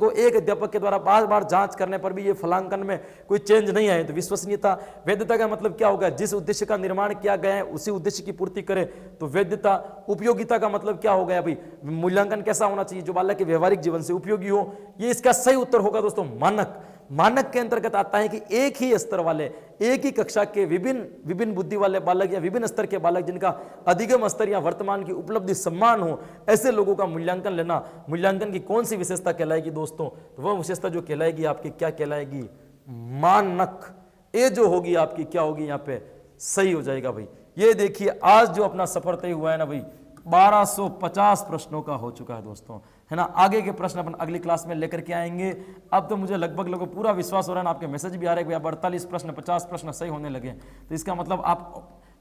एक अध्यापक के द्वारा बार बार जांच करने पर भी ये फलांकन में कोई चेंज नहीं आए। तो विश्वसनीयता, वैधता का मतलब क्या होगा, जिस उद्देश्य का निर्माण किया गया है उसी उद्देश्य की पूर्ति करे तो वैधता। उपयोगिता का मतलब क्या हो गया भाई, मूल्यांकन कैसा होना चाहिए, जो बालक के व्यवहारिक जीवन से उपयोगी हो। ये इसका सही उत्तर होगा दोस्तों मानक के अंतर्गत आता है कि एक ही स्तर वाले, एक ही कक्षा के विभिन्न बुद्धि वाले बालक या विभिन्न स्तर के बालक जिनका अधिगम स्तर या वर्तमान की उपलब्धि समान हो, ऐसे लोगों का मूल्यांकन लेना मूल्यांकन की कौन सी विशेषता कहलाएगी दोस्तों। तो वह विशेषता जो कहलाएगी आपकी क्या कहलाएगी, मानक। ये जो होगी आपकी क्या होगी, यहाँ पे सही हो जाएगा भाई। ये देखिए आज जो अपना सफर तय हुआ है ना भाई, 1250 प्रश्नों का हो चुका है दोस्तों, है ना। आगे के प्रश्न अपन अगली क्लास में लेकर के आएंगे। अब तो मुझे लगभग पूरा विश्वास हो रहा है ना, आपके मैसेज भी आ रहे हैं भैया 48 प्रश्न 50 प्रश्न सही होने लगे। तो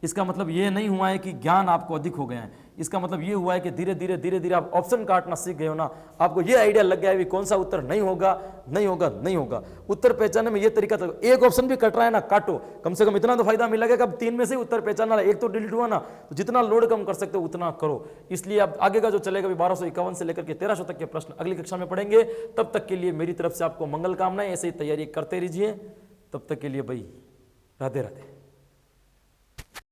इसका मतलब ये नहीं हुआ है कि ज्ञान आपको अधिक हो गया है, इसका मतलब ये हुआ है कि धीरे धीरे आप ऑप्शन काटना सीख गए हो ना, आपको ये आइडिया लग गया है कि कौन सा उत्तर नहीं होगा। उत्तर पहचानने में ये तरीका था, एक ऑप्शन भी कट रहा है ना काटो, कम से कम इतना तो फायदा मिलेगा कि अब 3 में से उत्तर पहचानना, एक तो डिलीट हुआ ना, तो जितना लोड कम कर सकते हो उतना करो। इसलिए अब आगे का जो चलेगा 1251 से लेकर के 1300 तक के प्रश्न अगली कक्षा में पढ़ेंगे। तब तक के लिए मेरी तरफ से आपको मंगल कामनाएं, ऐसे ही तैयारी करते रहिए। तब तक के लिए भाई राधे राधे।